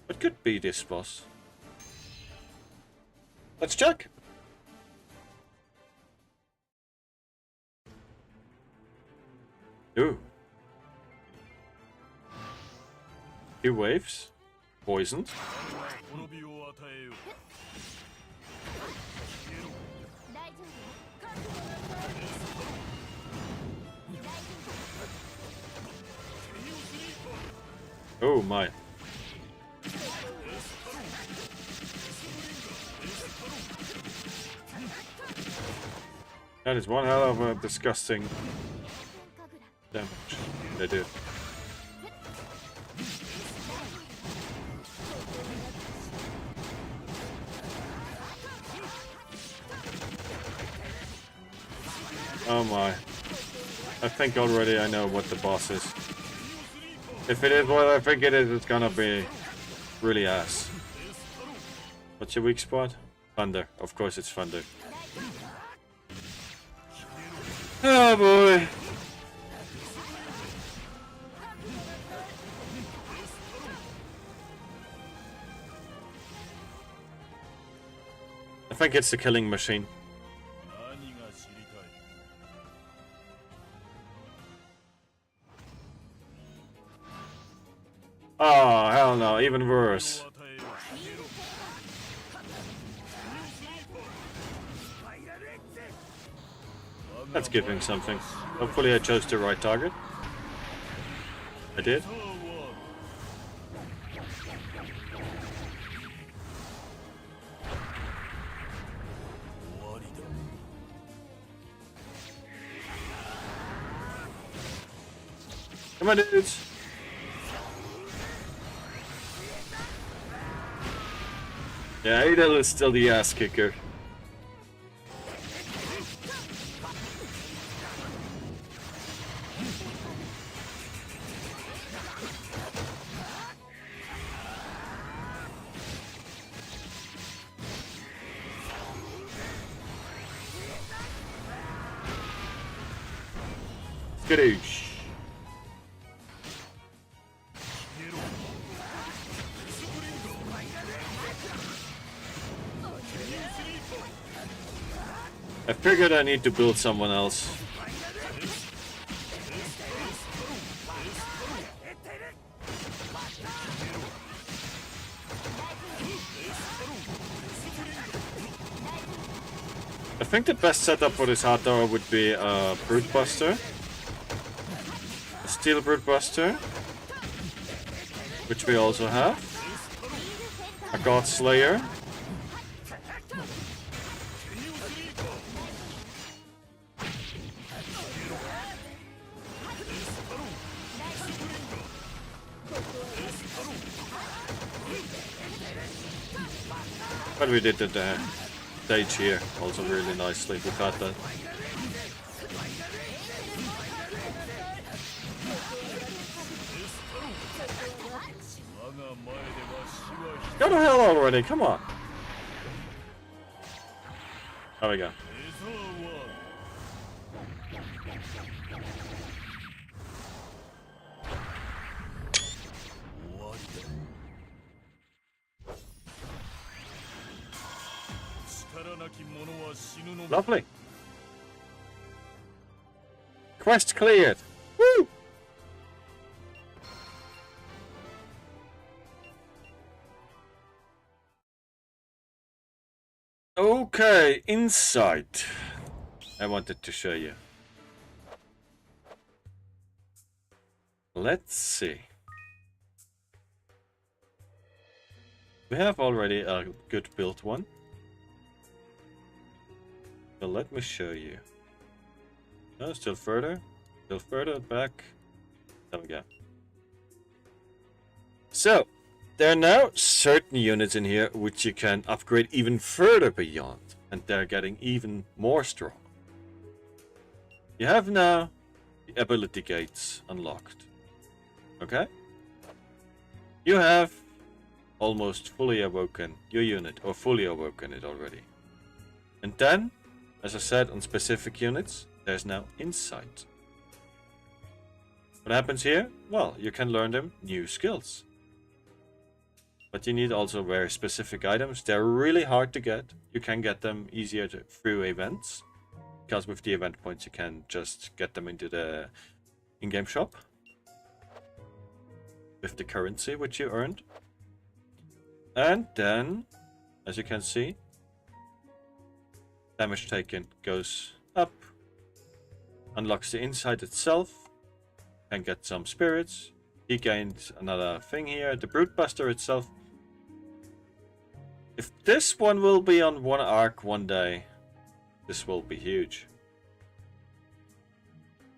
What could be this boss? Let's check! Ooh. 2 waves. Poisoned. Oh my. That is one hell of a disgusting damage they do. Oh my. I think already I know what the boss is. If it is what I think it is, it's gonna be really ass. What's your weak spot? Thunder. Of course it's thunder. Oh boy. I think it's the killing machine. Oh, hell no, even worse. That's giving something. Hopefully I chose the right target. I did. Come on, dudes. Yeah, Adel is still the ass kicker. Skadoosh. I figured I need to build someone else. I think the best setup for this hard tower would be a Brute Buster, a Steel Brute Buster, which we also have, a God Slayer, but we did the stage here also really nicely. We got that. Go to hell already, come on. There we go. Lovely. Quest cleared. Woo! Okay, insight. I wanted to show you. Let's see. We have already a good built one. So let me show you. No, still further back. There we go. So, there are now certain units in here which you can upgrade even further beyond, and they're getting even more strong. You have now the ability gates unlocked. Okay? You have almost fully awoken your unit, or fully awoken it already. And then, as I said, on specific units, there's now insight. What happens here? Well, you can learn them new skills. But you need also very specific items. They're really hard to get. You can get them easier through events, because with the event points you can just get them into the in-game shop with the currency which you earned. And then, as you can see, damage taken goes up, unlocks the insight itself, can get some spirits. He gained another thing here, the Brute Buster itself. If this one will be on one arc one day, this will be huge.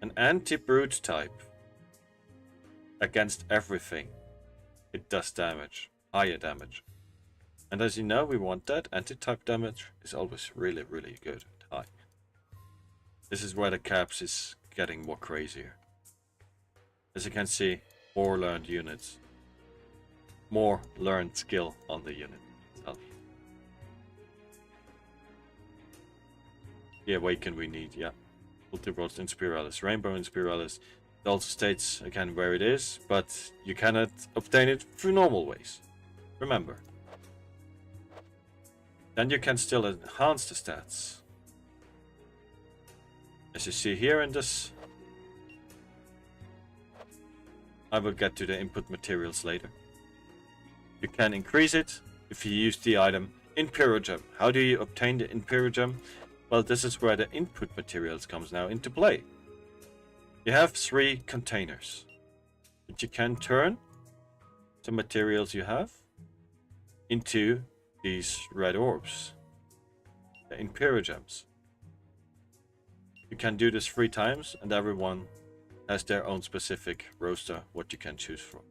An anti-brute type. Against everything. It does damage. Higher damage. And as you know, we want that. Anti-type damage is always really, really good. High. This is where the caps is getting more crazier. As you can see, more learned units. More learned skill on the unit itself. The Awaken we need, yeah. Multiverse Inspiralis, Rainbow Inspiralis. It also states again where it is, but you cannot obtain it through normal ways. Remember. Then you can still enhance the stats. As you see here in this, I will get to the input materials later. You can increase it if you use the item Imperial Gem. How do you obtain the Imperial Gem? Well, this is where the input materials comes now into play. You have 3 containers, but you can turn the materials you have into these red orbs, the Imperial Gems. You can do this 3 times, and everyone has their own specific roster what you can choose from.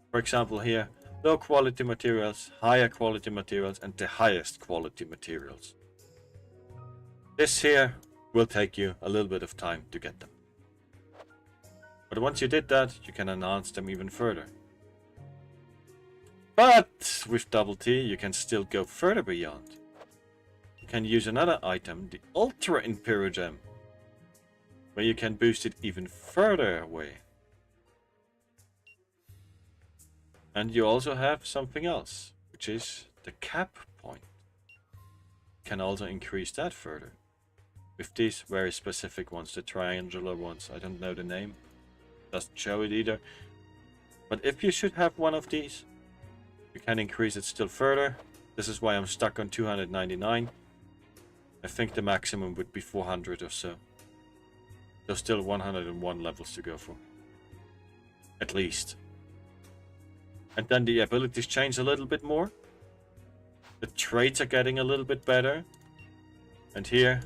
For example here, low quality materials, higher quality materials, and the highest quality materials. This here will take you a little bit of time to get them. But once you did that, you can enhance them even further. But with Double T, you can still go further beyond. You can use another item, the Ultra Imperial Gem, where you can boost it even further away. And you also have something else, which is the cap point. You can also increase that further. With these very specific ones, the triangular ones, I don't know the name. Doesn't show it either. But if you should have one of these, you can increase it still further. This is why I'm stuck on 299. I think the maximum would be 400 or so. There's still 101 levels to go for. At least. And then the abilities change a little bit more. The traits are getting a little bit better. And here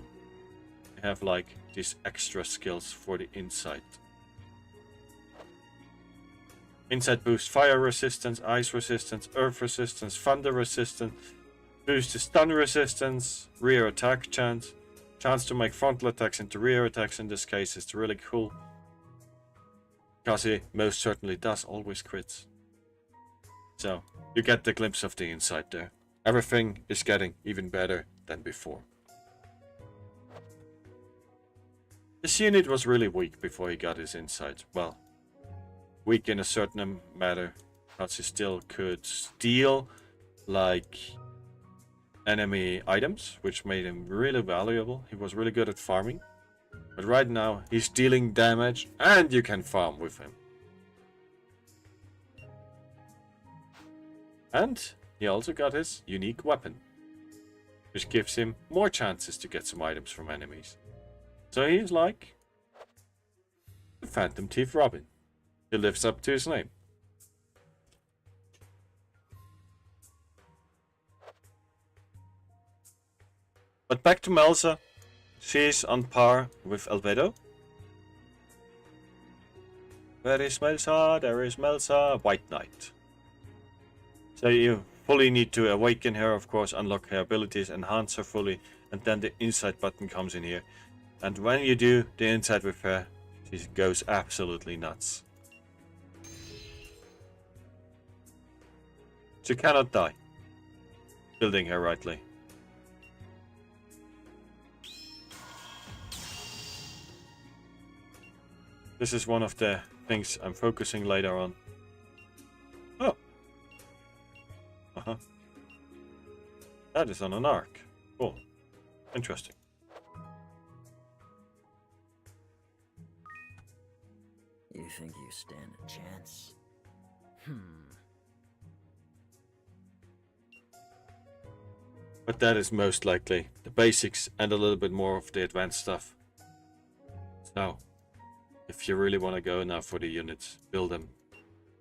you have like these extra skills for the insight. Insight boosts fire resistance, ice resistance, earth resistance, thunder resistance, boosts the stun resistance, rear attack chance to make frontal attacks into rear attacks in this case is really cool. Because he most certainly does always crits. So, you get the glimpse of the insight there. Everything is getting even better than before. This unit was really weak before he got his insight. Well, weak in a certain matter, because he still could steal like enemy items, which made him really valuable. He was really good at farming. But right now, he's dealing damage and you can farm with him. And he also got his unique weapon, which gives him more chances to get some items from enemies. So he's like the Phantom Thief Robin. He lives up to his name. But back to Melza. She's on par with Albedo. Where is Melza? There is Melza. White Knight. So you fully need to awaken her, of course, unlock her abilities, enhance her fully, and then the insight button comes in here. And when you do the insight with her, she goes absolutely nuts. She cannot die, building her rightly. This is one of the things I'm focusing later on. Oh. That is on an arc. Cool. Interesting. You think you stand a chance? But that is most likely the basics and a little bit more of the advanced stuff. So, if you really want to go now for the units, build them,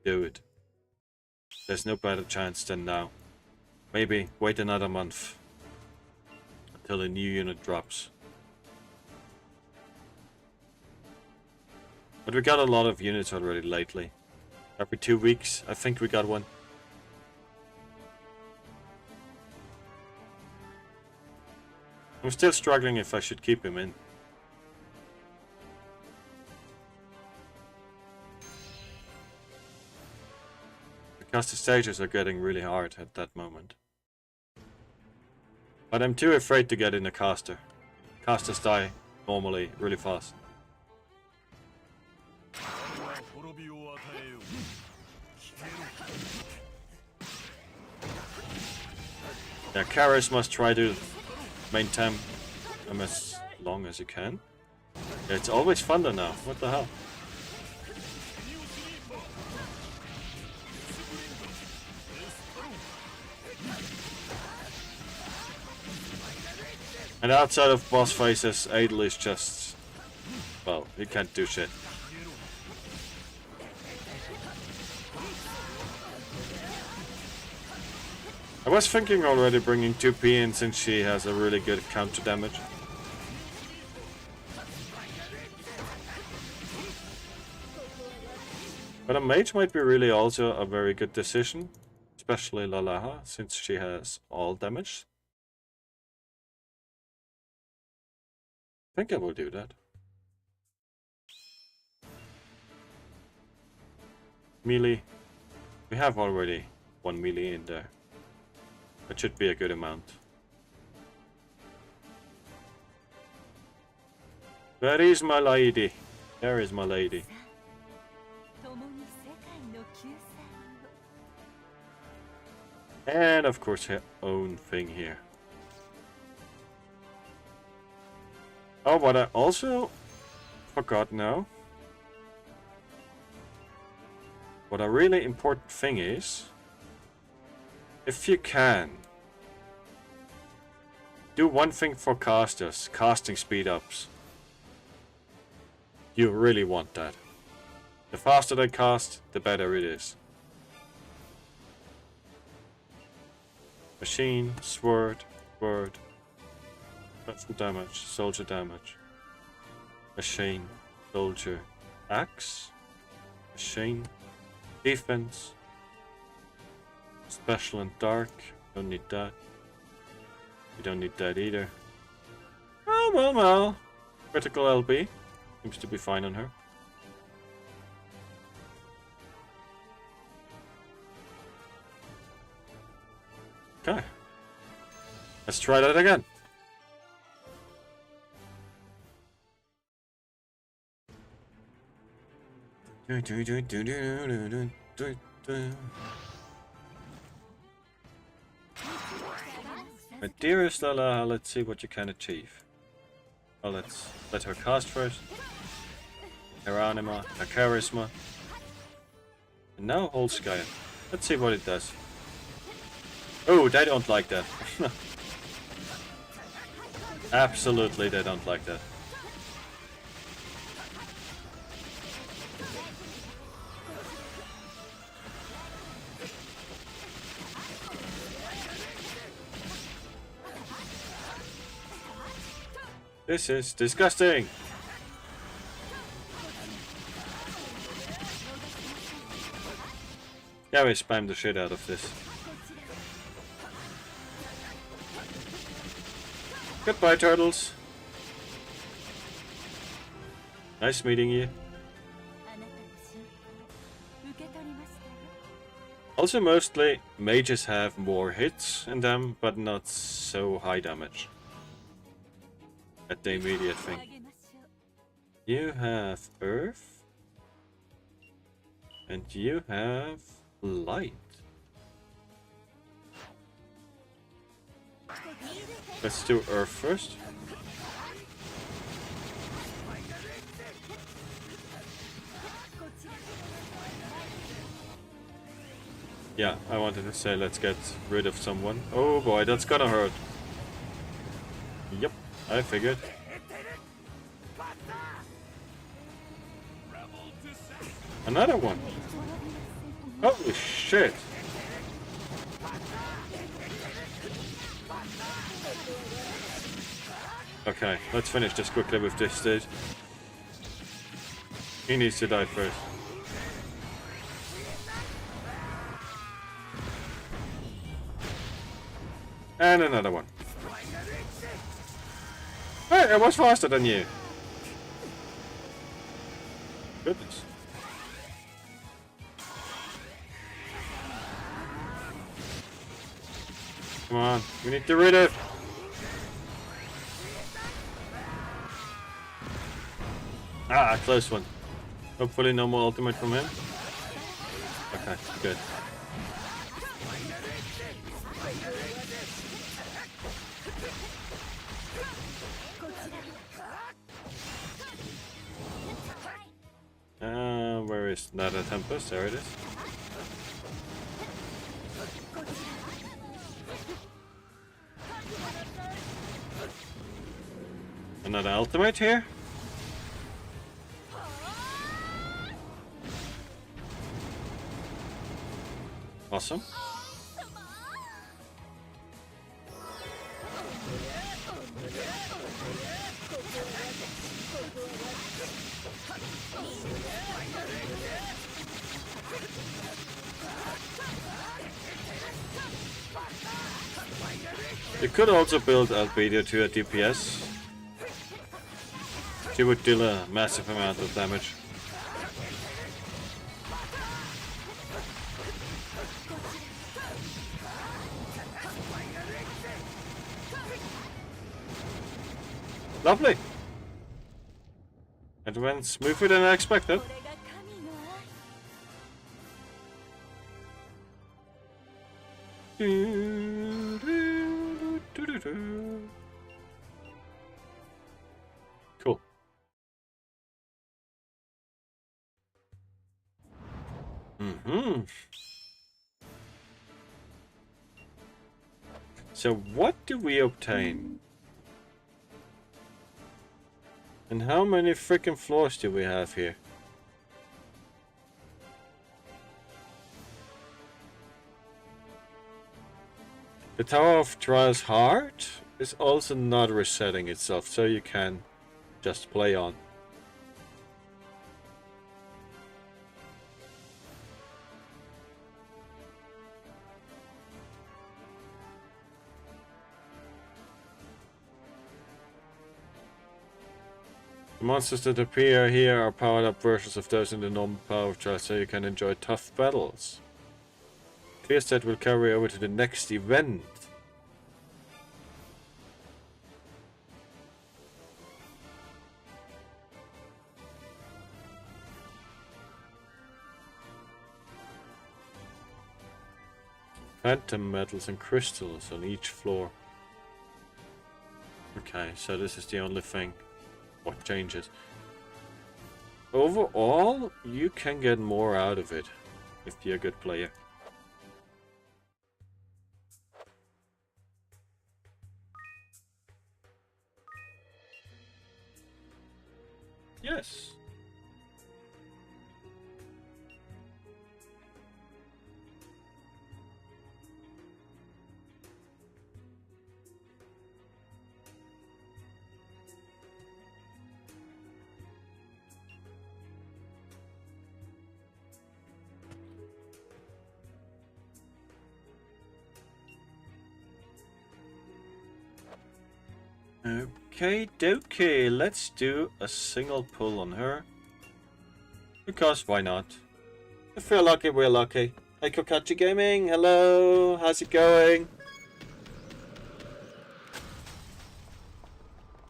do it. There's no better chance than now. Maybe wait another month until a new unit drops. But we got a lot of units already lately. Every 2 weeks, I think we got one. I'm still struggling if I should keep him in. Because the stages are getting really hard at that moment. But I'm too afraid to get in a caster. casters die normally really fast. Yeah, Karis must try to maintain them as long as you can. Yeah, it's always thunder now. What the hell? And outside of boss phases, Adel is just... well, he can't do shit. I was thinking already bringing 2P in since she has a really good counter damage. But a mage might be really also a very good decision, especially Lalaha, since she has all damage. I think I will do that. Melee. We have already one melee in there. That should be a good amount. Where is my lady? There is my lady. And of course her own thing here. Oh, but I also forgot now. What a really important thing is, if you can, do one thing for casters, casting speed ups. You really want that. The faster they cast, the better it is. Machine, sword, word. Special damage, soldier damage. Machine, soldier, axe. Machine, defense. Special and dark. Don't need that. We don't need that either. Oh, well. Critical LB. Seems to be fine on her. Okay. Let's try that again. My dearest Lala, let's see what you can achieve. Well, let's let her cast first. Her anima, her charisma. And now hold Sky. Let's see what it does. Oh, they don't like that. Absolutely, they don't like that. This is disgusting. Yeah, we spammed the shit out of this. Goodbye, turtles. Nice meeting you. Also, mostly mages have more hits in them, but not so high damage. At the immediate thing. You have earth. And you have light. Let's do earth first. Yeah, I wanted to say let's get rid of someone. Oh boy, that's gonna hurt. Yep, I figured. Another one. Holy shit. Okay, let's finish this quickly with this dude. He needs to die first. And another one. Hey, I was faster than you. Goodness. Come on, we need to rid it. Ah, close one. Hopefully no more ultimate from him. Okay, good. Where is that? A Tempest? There it is. Another ultimate here. Awesome. You could also build Albedo to a DPS. She would deal a massive amount of damage. Lovely. It went smoother than I expected. Cool. So what do we obtain? And how many freaking floors do we have here? The Tower of Trials Heart is also not resetting itself, so you can just play on. The monsters that appear here are powered up versions of those in the normal Power of Trials, so you can enjoy tough battles. Fears that will carry over to the next event. Phantom metals and crystals on each floor. Okay, so this is the only thing. What changes? Overall, you can get more out of it if you're a good player. Yes. Okay, dokie, let's do a single pull on her. Because why not? If we're lucky, we're lucky. Hey Kokachi Gaming, hello, how's it going?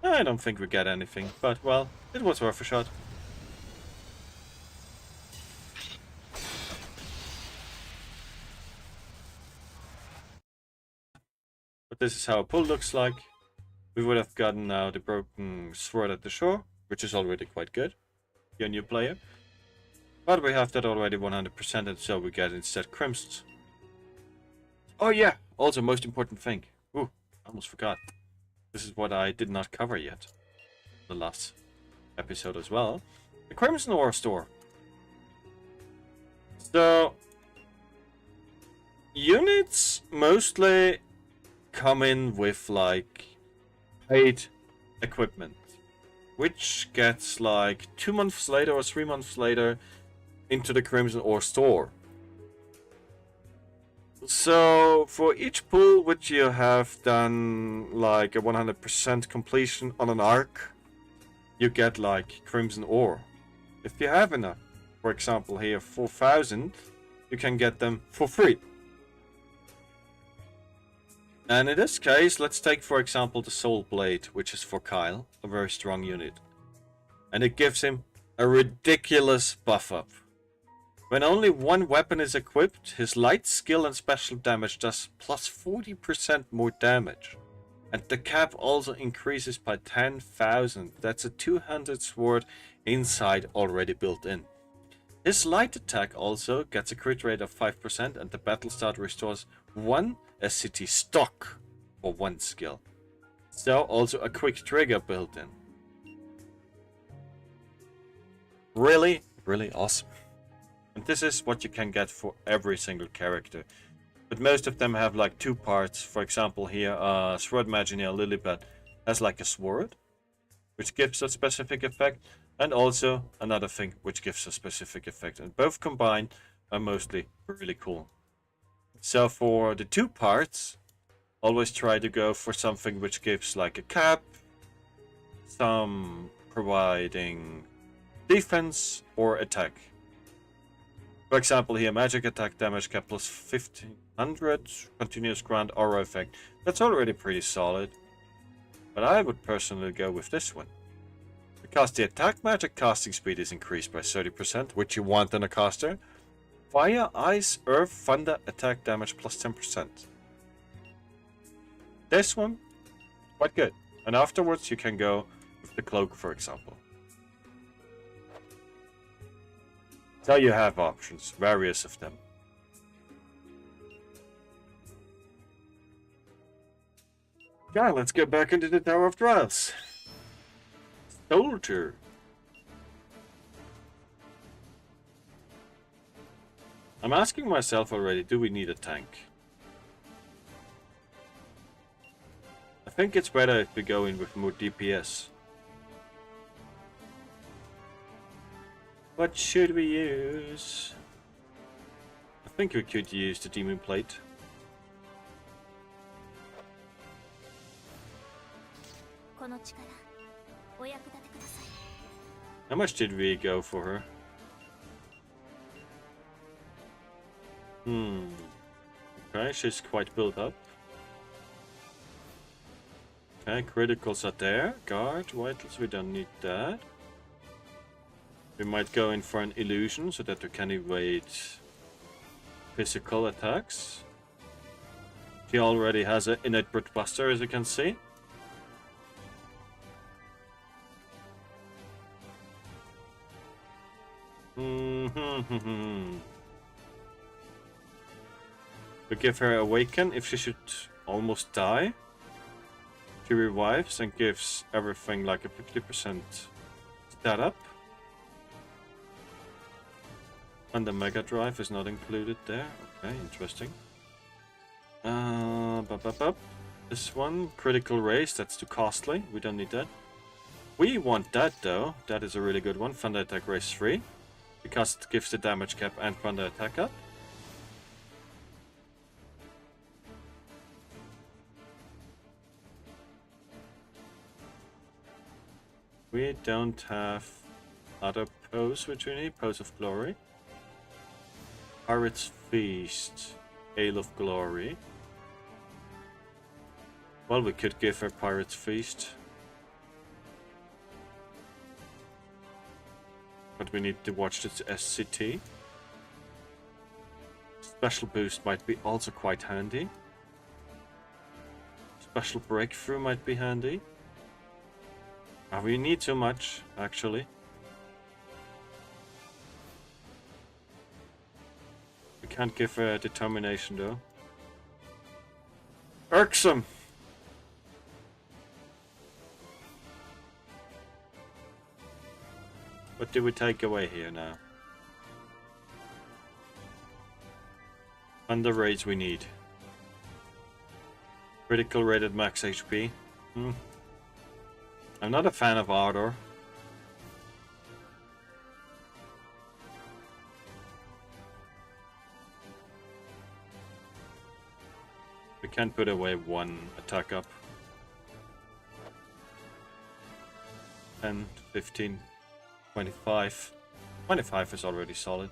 I don't think we get anything, but well, it was worth a shot. But this is how a pull looks like. We would have gotten now the broken sword at the shore, which is already quite good. You're a new player. But we have that already 100%, so we get instead crimsons. Oh yeah, also most important thing. Ooh, I almost forgot. This is what I did not cover yet. The last episode as well. The Crimson Ore store. So, units mostly come in with like paid equipment, which gets like 2 months later or 3 months later into the Crimson Ore store. So for each pull which you have done like a 100% completion on an arc, you get like Crimson Ore. If you have enough, for example here 4,000, you can get them for free. And in this case, let's take for example the Soul Blade, which is for Kyle, a very strong unit. And it gives him A ridiculous buff up. When only one weapon is equipped, his light skill and special damage does plus 40% more damage. And the cap also increases by 10,000. That's a 200 sword inside already built in. His light attack also gets a crit rate of 5% and the battle start restores 1 SCT stock for 1 skill. So also a quick trigger built in. Really, really awesome. And this is what you can get for every single character. But most of them have like 2 parts. For example here, Sword Magineer Lilibet has like a sword, which gives a specific effect. And also another thing which gives a specific effect. And both combined are mostly really cool. So for the 2 parts, always try to go for something which gives like a cap, some providing defense or attack. For example here, magic attack damage cap plus 1500, continuous grant aura effect. That's already pretty solid. But I would personally go with this one. Because the attack magic casting speed is increased by 30%, which you want in a caster. Fire, ice, earth, thunder, attack damage plus 10%. This one, quite good. And afterwards you can go with the cloak, for example. So you have options, various of them. Yeah, let's get back into the Tower of Trials. Soldier. I'm asking myself already, do we need a tank? I think it's better if we go in with more DPS. What should we use? I think we could use the Demon Plate. How much did we go for her? Okay, she's quite built up. Okay, criticals are there. Guard, vitals, we don't need that. We might go in for an illusion so that we can evade physical attacks. She already has an innate brute buster, as you can see. We give her Awaken if she should almost die. She revives and gives everything like a 50% stat up. And the Mega Drive is not included there. Okay, interesting. This one, Critical Race, that's too costly. We don't need that. We want that though. That is a really good one. Thunder Attack Race 3. Because it gives the damage cap and Thunder Attack up. We don't have other pose which we need. Pose of Glory. Pirate's Feast. Ale of Glory. Well, we could give her Pirate's Feast. But we need to watch this SCT. Special Boost might be also quite handy. Special Breakthrough might be handy. We need too much, actually. We can't give her Determination, though. Irksome! What do we take away here now? Thunder Rage we need. Critical rated max HP. I'm not a fan of Ardor. We can't put away one attack up. 10, 15, 25. 25 is already solid.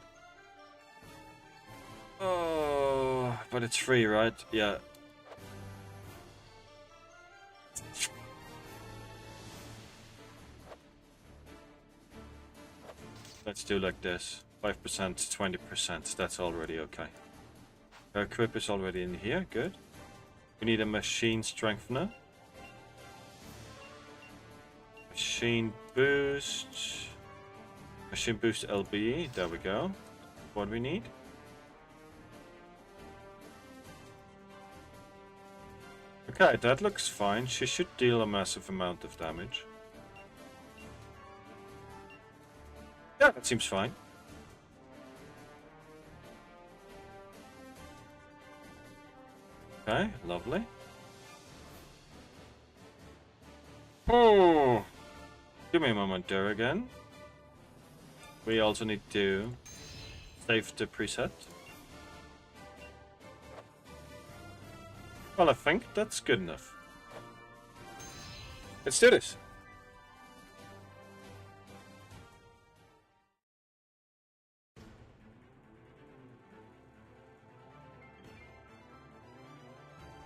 Oh, but it's free, right? Yeah. Let's do like this. 5%, 20%. That's already okay. Equip is already in here. Good. We need a machine strengthener. Machine boost. Machine boost LBE. There we go. What we need. Okay, that looks fine. She should deal a massive amount of damage. Yeah, that seems fine. Okay, lovely. Oh, give me a moment there again. We also need to save the preset. Well, I think that's good enough. Let's do this.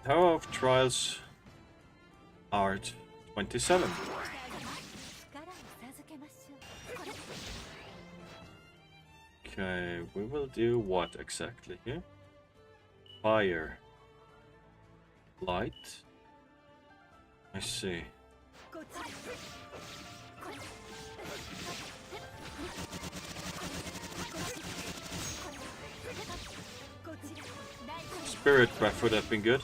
Tower of Trials Art 27. Okay, we will do what exactly here? Fire. Light. I see. Spirit breath would have been good.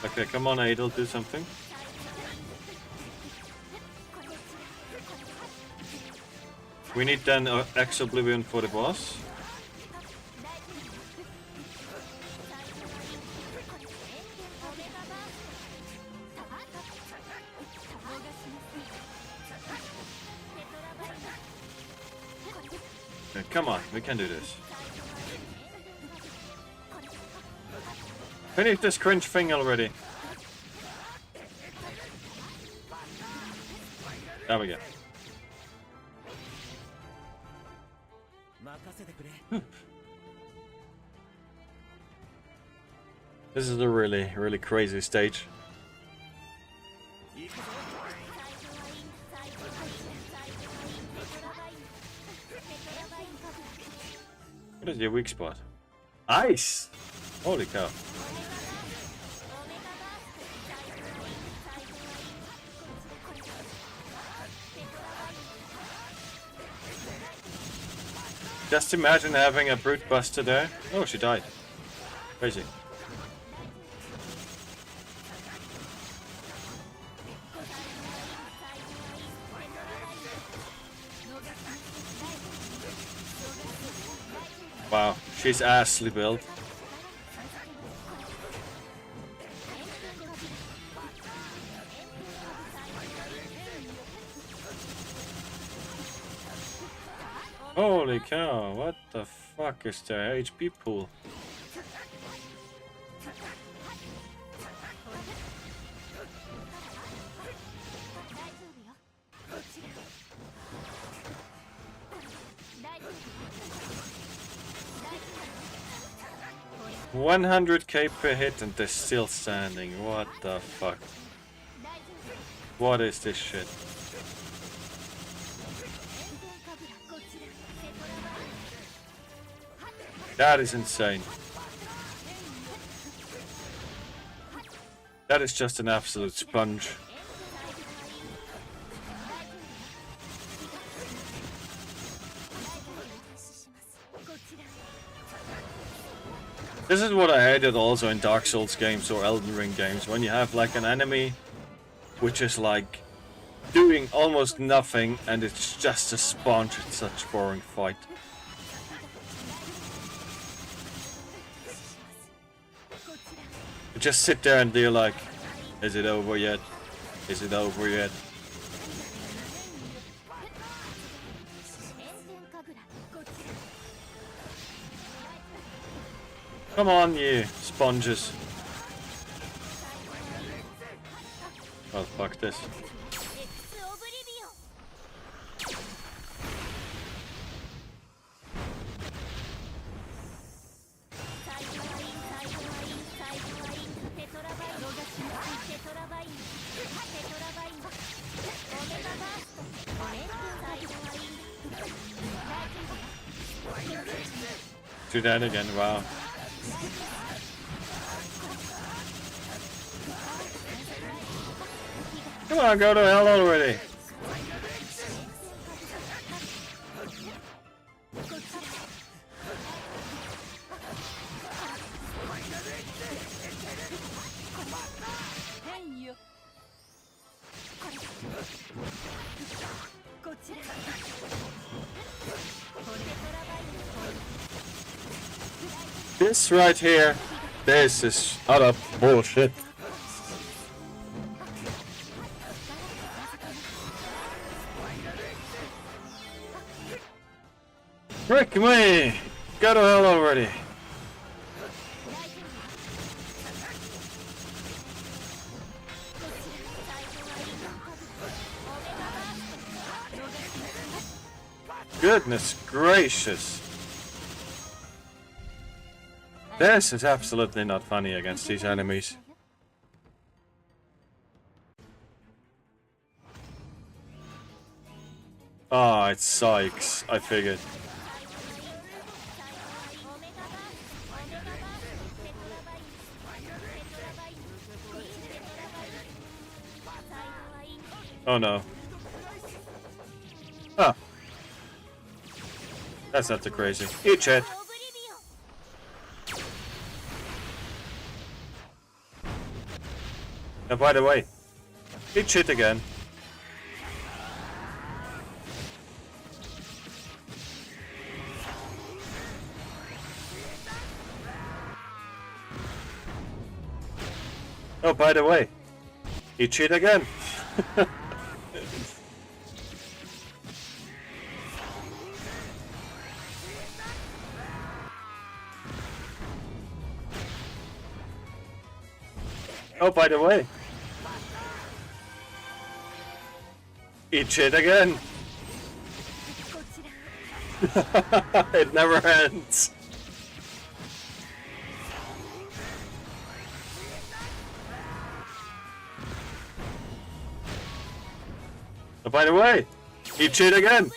Okay, come on, Adel, do something. We need then X Oblivion for the boss. Okay, come on, we can do this. Finish this cringe thing already. There we go. This is a really, really crazy stage. What is your weak spot? Ice! Holy cow. Just imagine having a brute buster there. Oh, she died. Crazy. Wow, she's assly built. Holy cow, what the fuck is their HP pool? $100k per hit and they're still standing. What the fuck? What is this shit? That is insane. That is just an absolute sponge. This is what I hated also in Dark Souls games or Elden Ring games, when you have like an enemy which is like doing almost nothing and it's just a sponge. It's such a boring fight. You just sit there and you're like, is it over yet? Is it over yet? Come on, you sponges. Oh, fuck this. do that again, wow. Come on, go to hell already. This right here, this is utter bullshit. Frick me! Go to hell already. Goodness gracious. This is absolutely not funny against these enemies. Ah, it's Sykes, I figured. Oh no. Ah. That's not too crazy. Eat shit. And by the way, eat shit again. Oh, by the way, eat shit again. Oh, by the way, eat shit again. It never ends. Oh, by the way, eat shit again.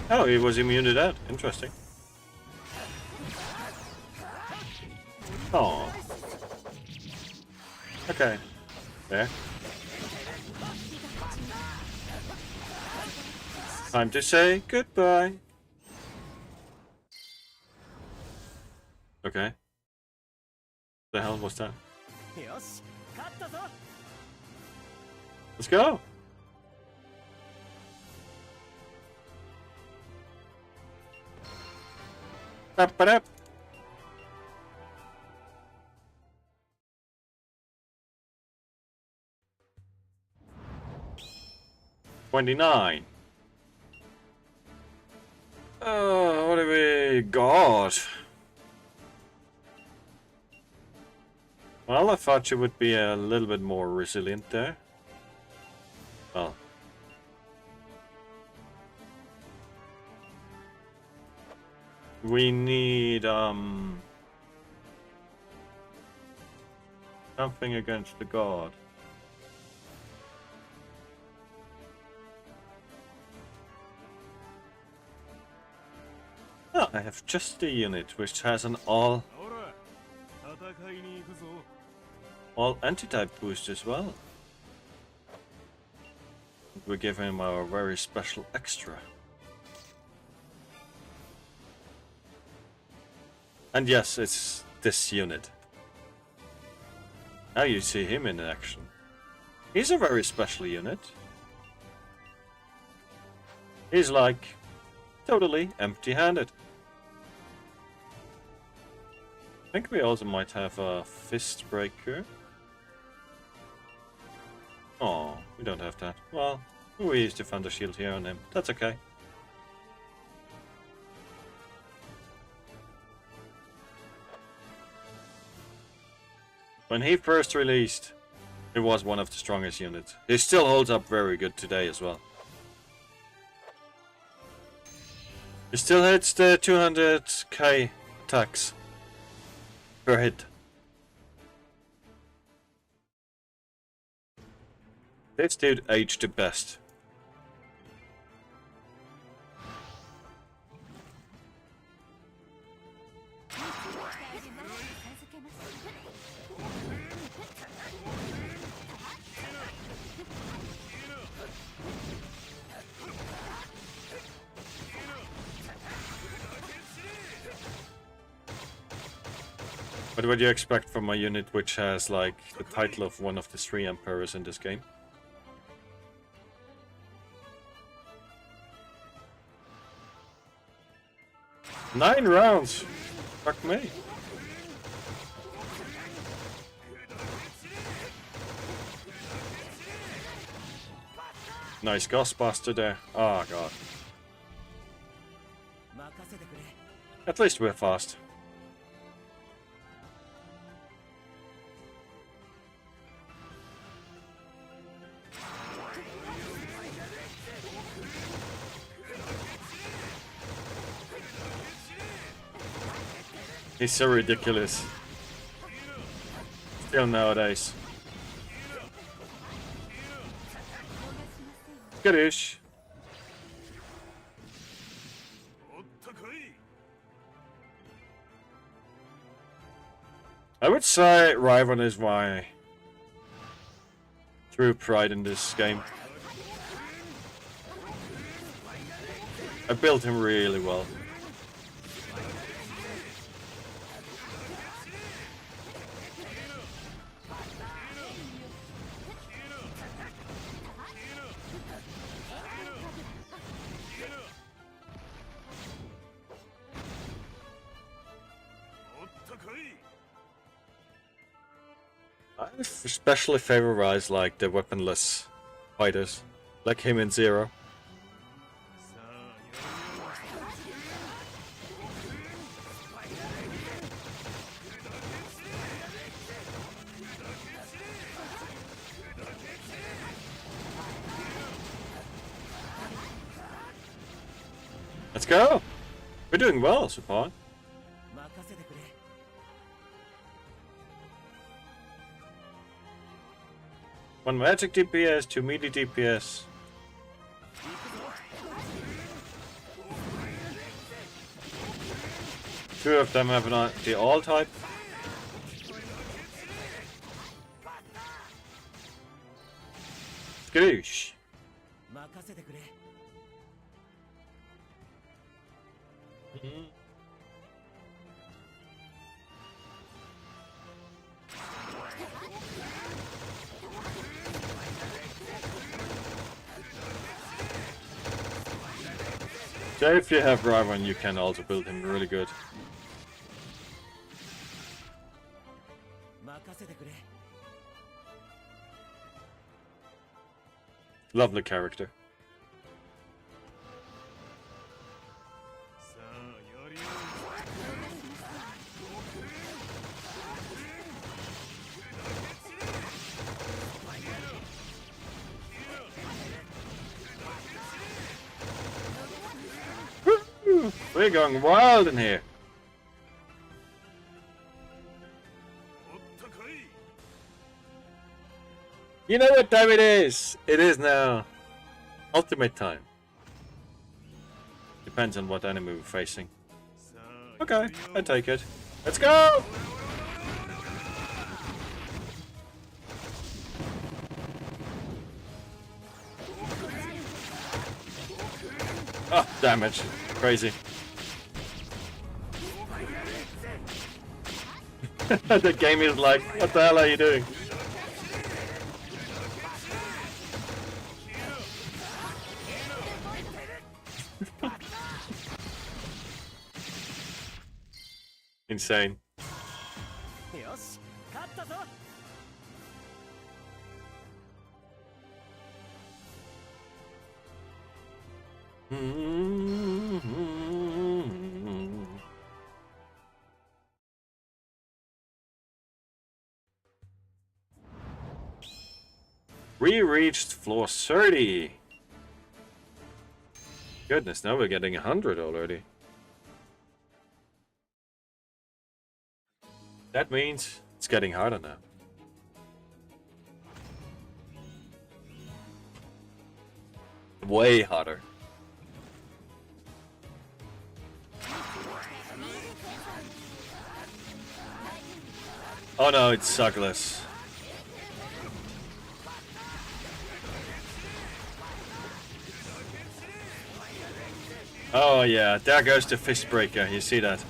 Oh, he was immune to that. Interesting. Oh. Okay. There. Time to say goodbye. Okay. The hell was that? Let's go. Ba-ba-da. $29. What do we got? Well, I thought you would be a little bit more resilient there. Well. We need, something against the god. Oh, I have just the unit, which has an all anti-type boost as well. We give him our very special extra. And yes, it's this unit. Now you see him in action. He's a very special unit. He's like totally empty-handed. I think we also might have a fist breaker. Oh, we don't have that. Well, we use the Thunder Shield here on him. That's okay. When he first released, it was one of the strongest units. He still holds up very good today as well. He still hits the 200k attacks per hit. This dude aged the best. What would you expect from a unit which has like the title of one of the 3 emperors in this game? Nine rounds! Fuck me. Nice Ghostbuster there. Oh god. At least we're fast. He's so ridiculous. Still nowadays. Skadoosh. I would say Ryvon is my true pride in this game. I built him really well. I especially favorize like the weaponless fighters, like him in Zero. Let's go! We're doing well, Suppan. 1 magic DPS, 2 melee DPS. Two of them have the all type. Skadoosh. So if you have Ryvon, you can also build him really good. Lovely character. We're going wild in here. You know what time it is? It is now ultimate time. Depends on what enemy we're facing. Okay, I take it. Let's go! Oh, damage. Crazy. The game is like, what the hell are you doing? Insane. We reached floor 30. Goodness, now we're getting 100 already. That means it's getting harder now. Way harder. Oh no, it's suckless. Oh yeah, there goes the fist breaker, you see that?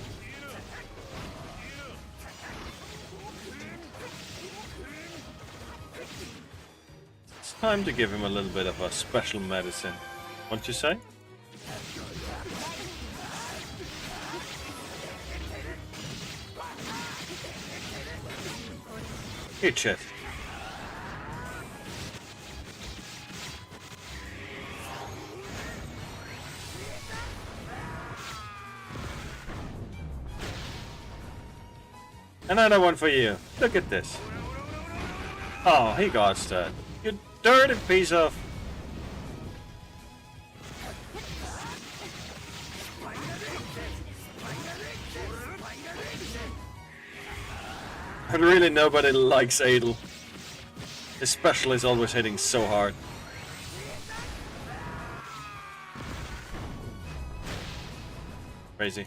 Time to give him a little bit of a special medicine. Won't you say? Eat shit. Another one for you. Look at this. Oh, he got that. You dirty piece of... But really nobody likes Adel. His special is always hitting so hard. Crazy.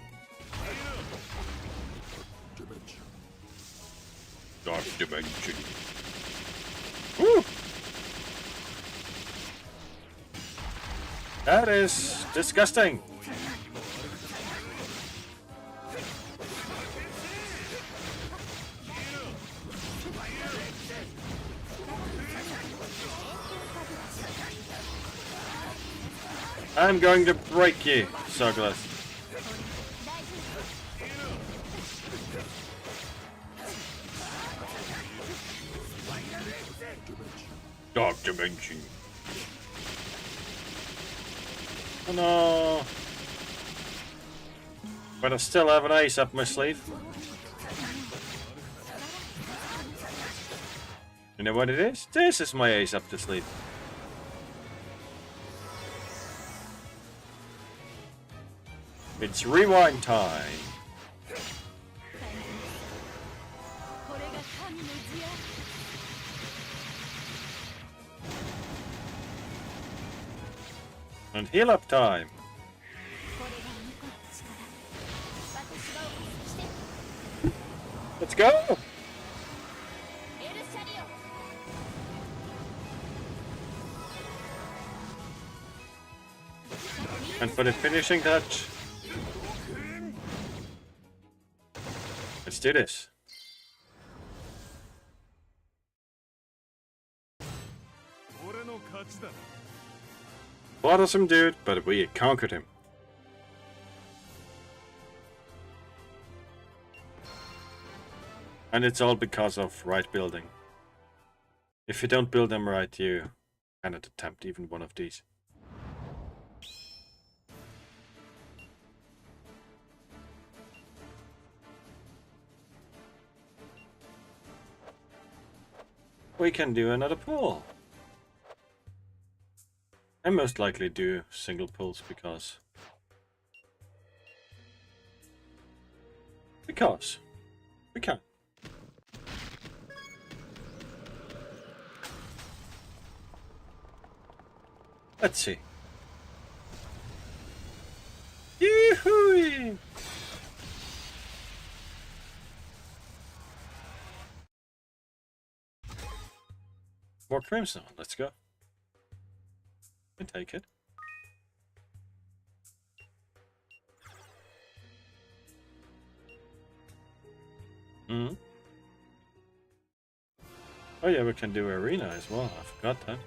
Dark dimension. Woo! That is disgusting. I'm going to break you, Soglas. Dark dimension. Oh no. But I still have an ace up my sleeve. You know what it is? This is my ace up the sleeve. It's rewind time. And heal up time. Let's go! And for the finishing touch, let's do this. Bothersome dude, but we conquered him. And it's all because of right building. If you don't build them right, you cannot attempt even one of these. We can do another pull. I most likely do single pulls because we can. Let's see. Yoo-hoo! More crimson. Let's go. I take it. Hmm. Oh yeah, we can do arena as well. I forgot that.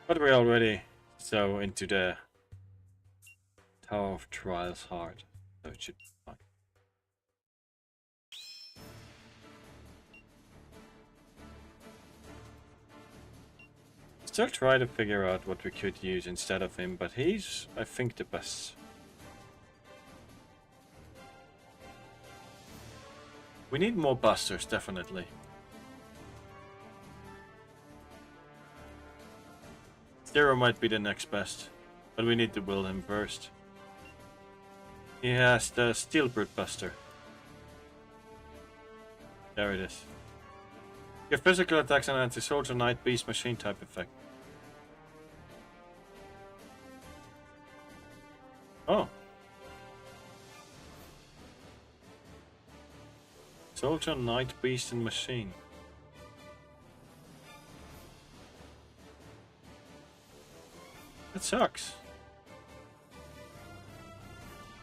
But we're already so into the Tower of Trials hard, so it should be fine. Still try to figure out what we could use instead of him, but he's, I think, the best. We need more busters, definitely. Zero might be the next best, but we need to build him first. He has the Steel Brute Buster. There it is. Your physical attacks and anti-soldier Night Beast machine type effect. Oh. Soldier, Night Beast and machine. That sucks.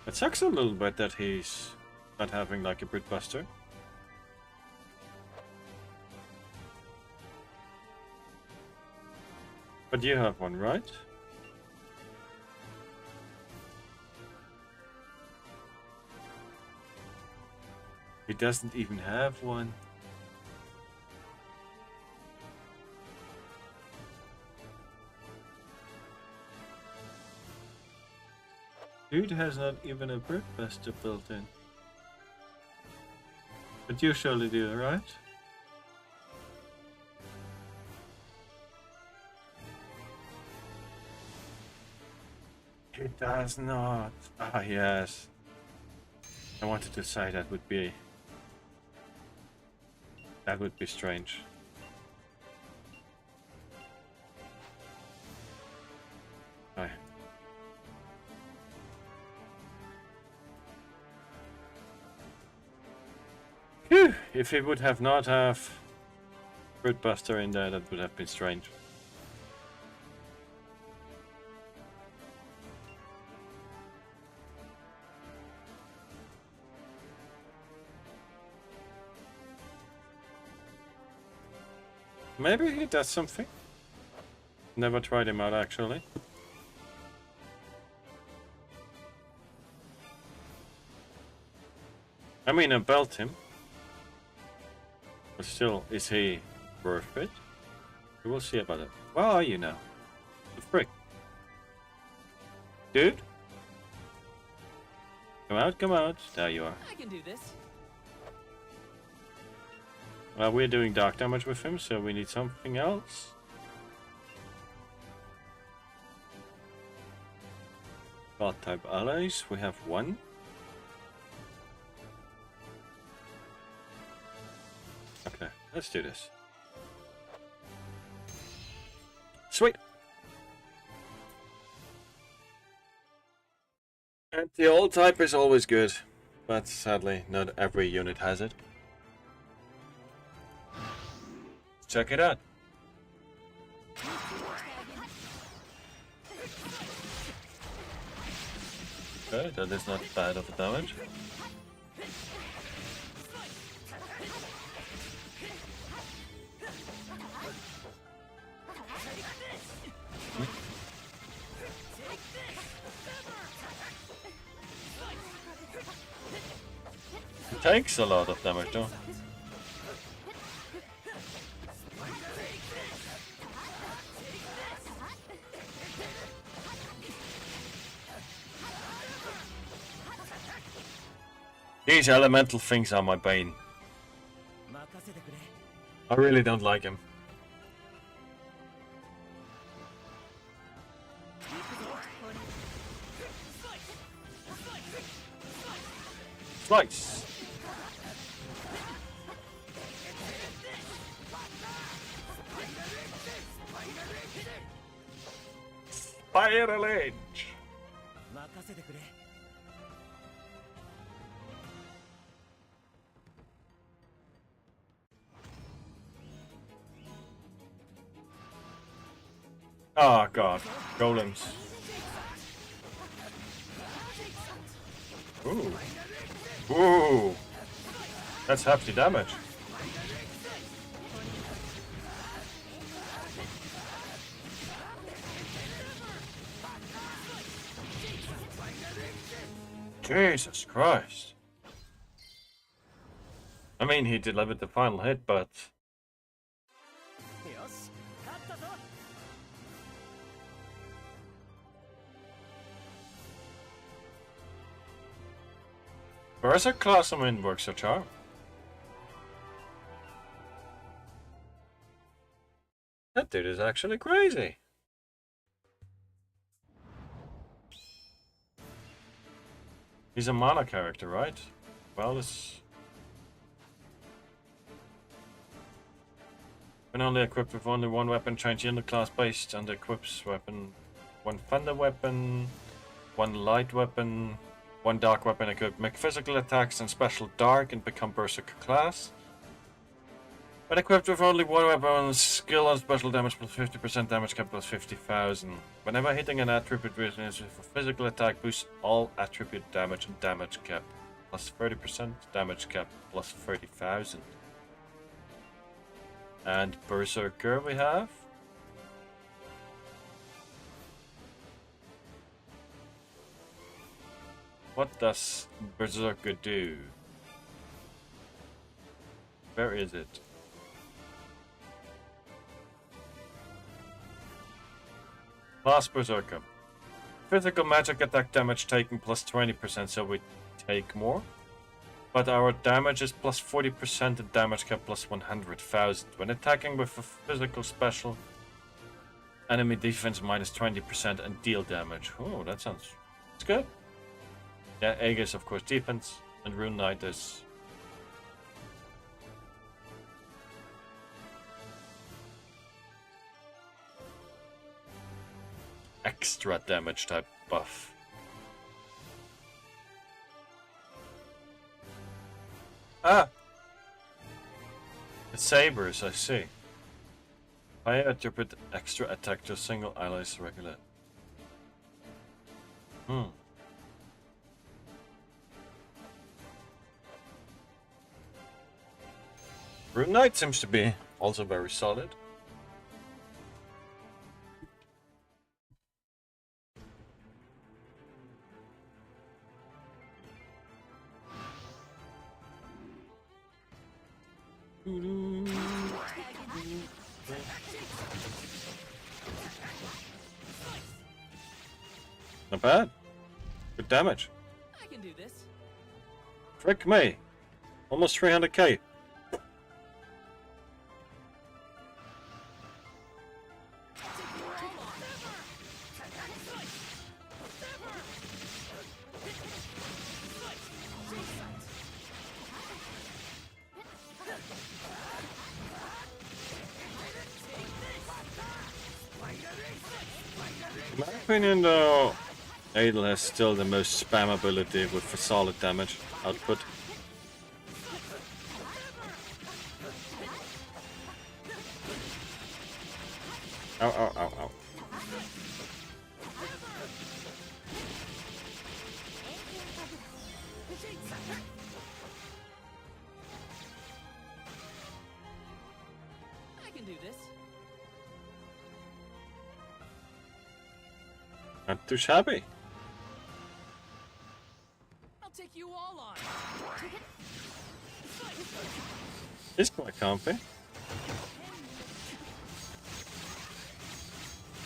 It sucks a little bit that he's not having like a Brute Buster. But you have one, right? He doesn't even have one. Dude has not even a Birdbuster built in. But you surely do, right? It does not. Ah, yes. I wanted to say that would be strange. Aye. Phew, if he would have not have Birdbuster in there, that would have been strange. Maybe he does something. Never tried him out actually. I mean, I built him. But still, is he worth it? We will see about it. Where are you now? The frick? Dude? Come out, come out. There you are. I can do this. Well, we're doing dark damage with him, so we need something else. God type allies, we have one. Okay, let's do this. Sweet! And the old type is always good, but sadly not every unit has it. Check it out. Okay, that is not bad of a damage. It takes a lot of damage though. These elemental things are my bane. I really don't like him. Slice! Spiral Edge! Oh god, golems. Ooh. Ooh. That's hefty damage. Jesus Christ. I mean, he delivered the final hit, but... Berserk class on wind works a charm. That dude is actually crazy. He's a mana character, right? Well, this... When only equipped with only one weapon, change unit class based on the equips weapon. One thunder weapon, one light weapon, one dark weapon equipped. Make physical attacks and special dark and become Berserker class. When equipped with only one weapon, skill on special damage plus 50% damage cap plus 50,000. Whenever hitting an attribute with a physical attack, boosts all attribute damage and damage cap plus 30% damage cap plus 30,000. And Berserker we have. What does Berserker do? Where is it? Class Berserker. Physical magic attack damage taken plus 20%, so we take more. But our damage is plus 40% and damage cap plus 100,000. When attacking with a physical special, enemy defense minus 20% and deal damage. Oh, that sounds good. Yeah, Aegis of course defense, and Rune Knight is... extra damage type buff. Ah! It's sabers, I see. I attribute extra attack to a single ally's regular. Rune Knight seems to be also very solid. Not bad. Good damage. I can do this. Frick me. Almost 300k. In my opinion though, Adel has still the most spam ability with a solid damage output. Ow, ow, ow, ow. I can do this. Not too shabby. I'll take you all on. It's quite comfy.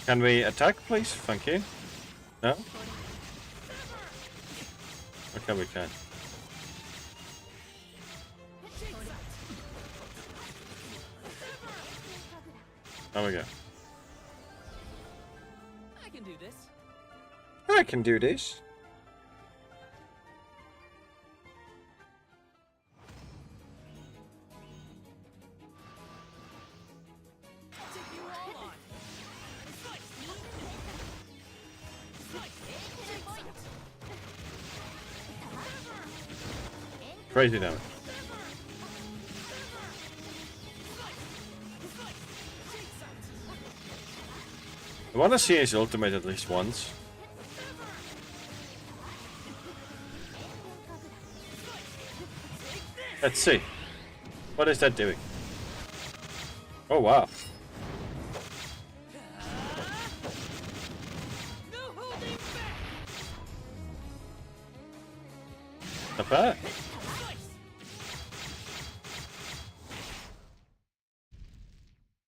Can we attack, please? Thank you. No? Okay, we can. There we go. I can do this. I can do this. I'll take you all on. Crazy damage. I want to see his ultimate at least once. Let's see. What is that doing? Oh wow. No holding back. Not bad.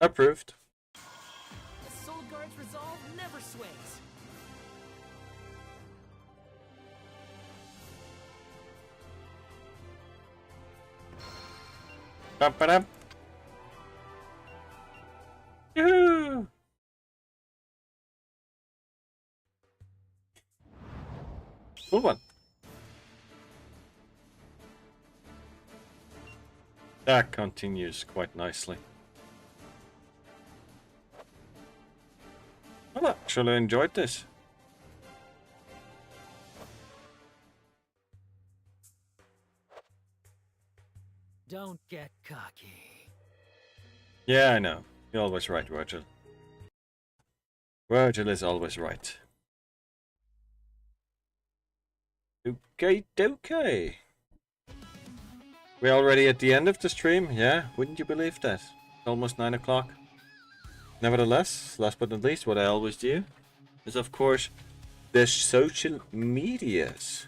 Approved. The Soul Guard's resolve never sways. Ba-ba-dum. Yoo-hoo! Cool one. That continues quite nicely. I actually enjoyed this. Don't get cocky. Yeah, I know. You're always right, Virgil. Virgil is always right. Okay. We're already at the end of the stream, yeah? Wouldn't you believe that? Almost 9 o'clock. Nevertheless, last but not least, what I always do is, of course, the social medias.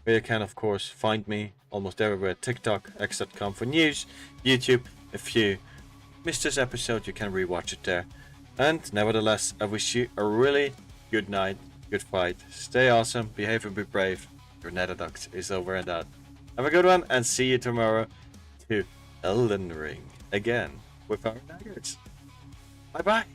where you can, of course, find me almost everywhere. TikTok, x.com for news, YouTube. If you missed this episode, you can rewatch it there. And nevertheless, I wish you a really good night, good fight. Stay awesome, behave and be brave. Your Netherduct is over and out. Have a good one, and see you tomorrow to Elden Ring again with our Naggards. Bye bye.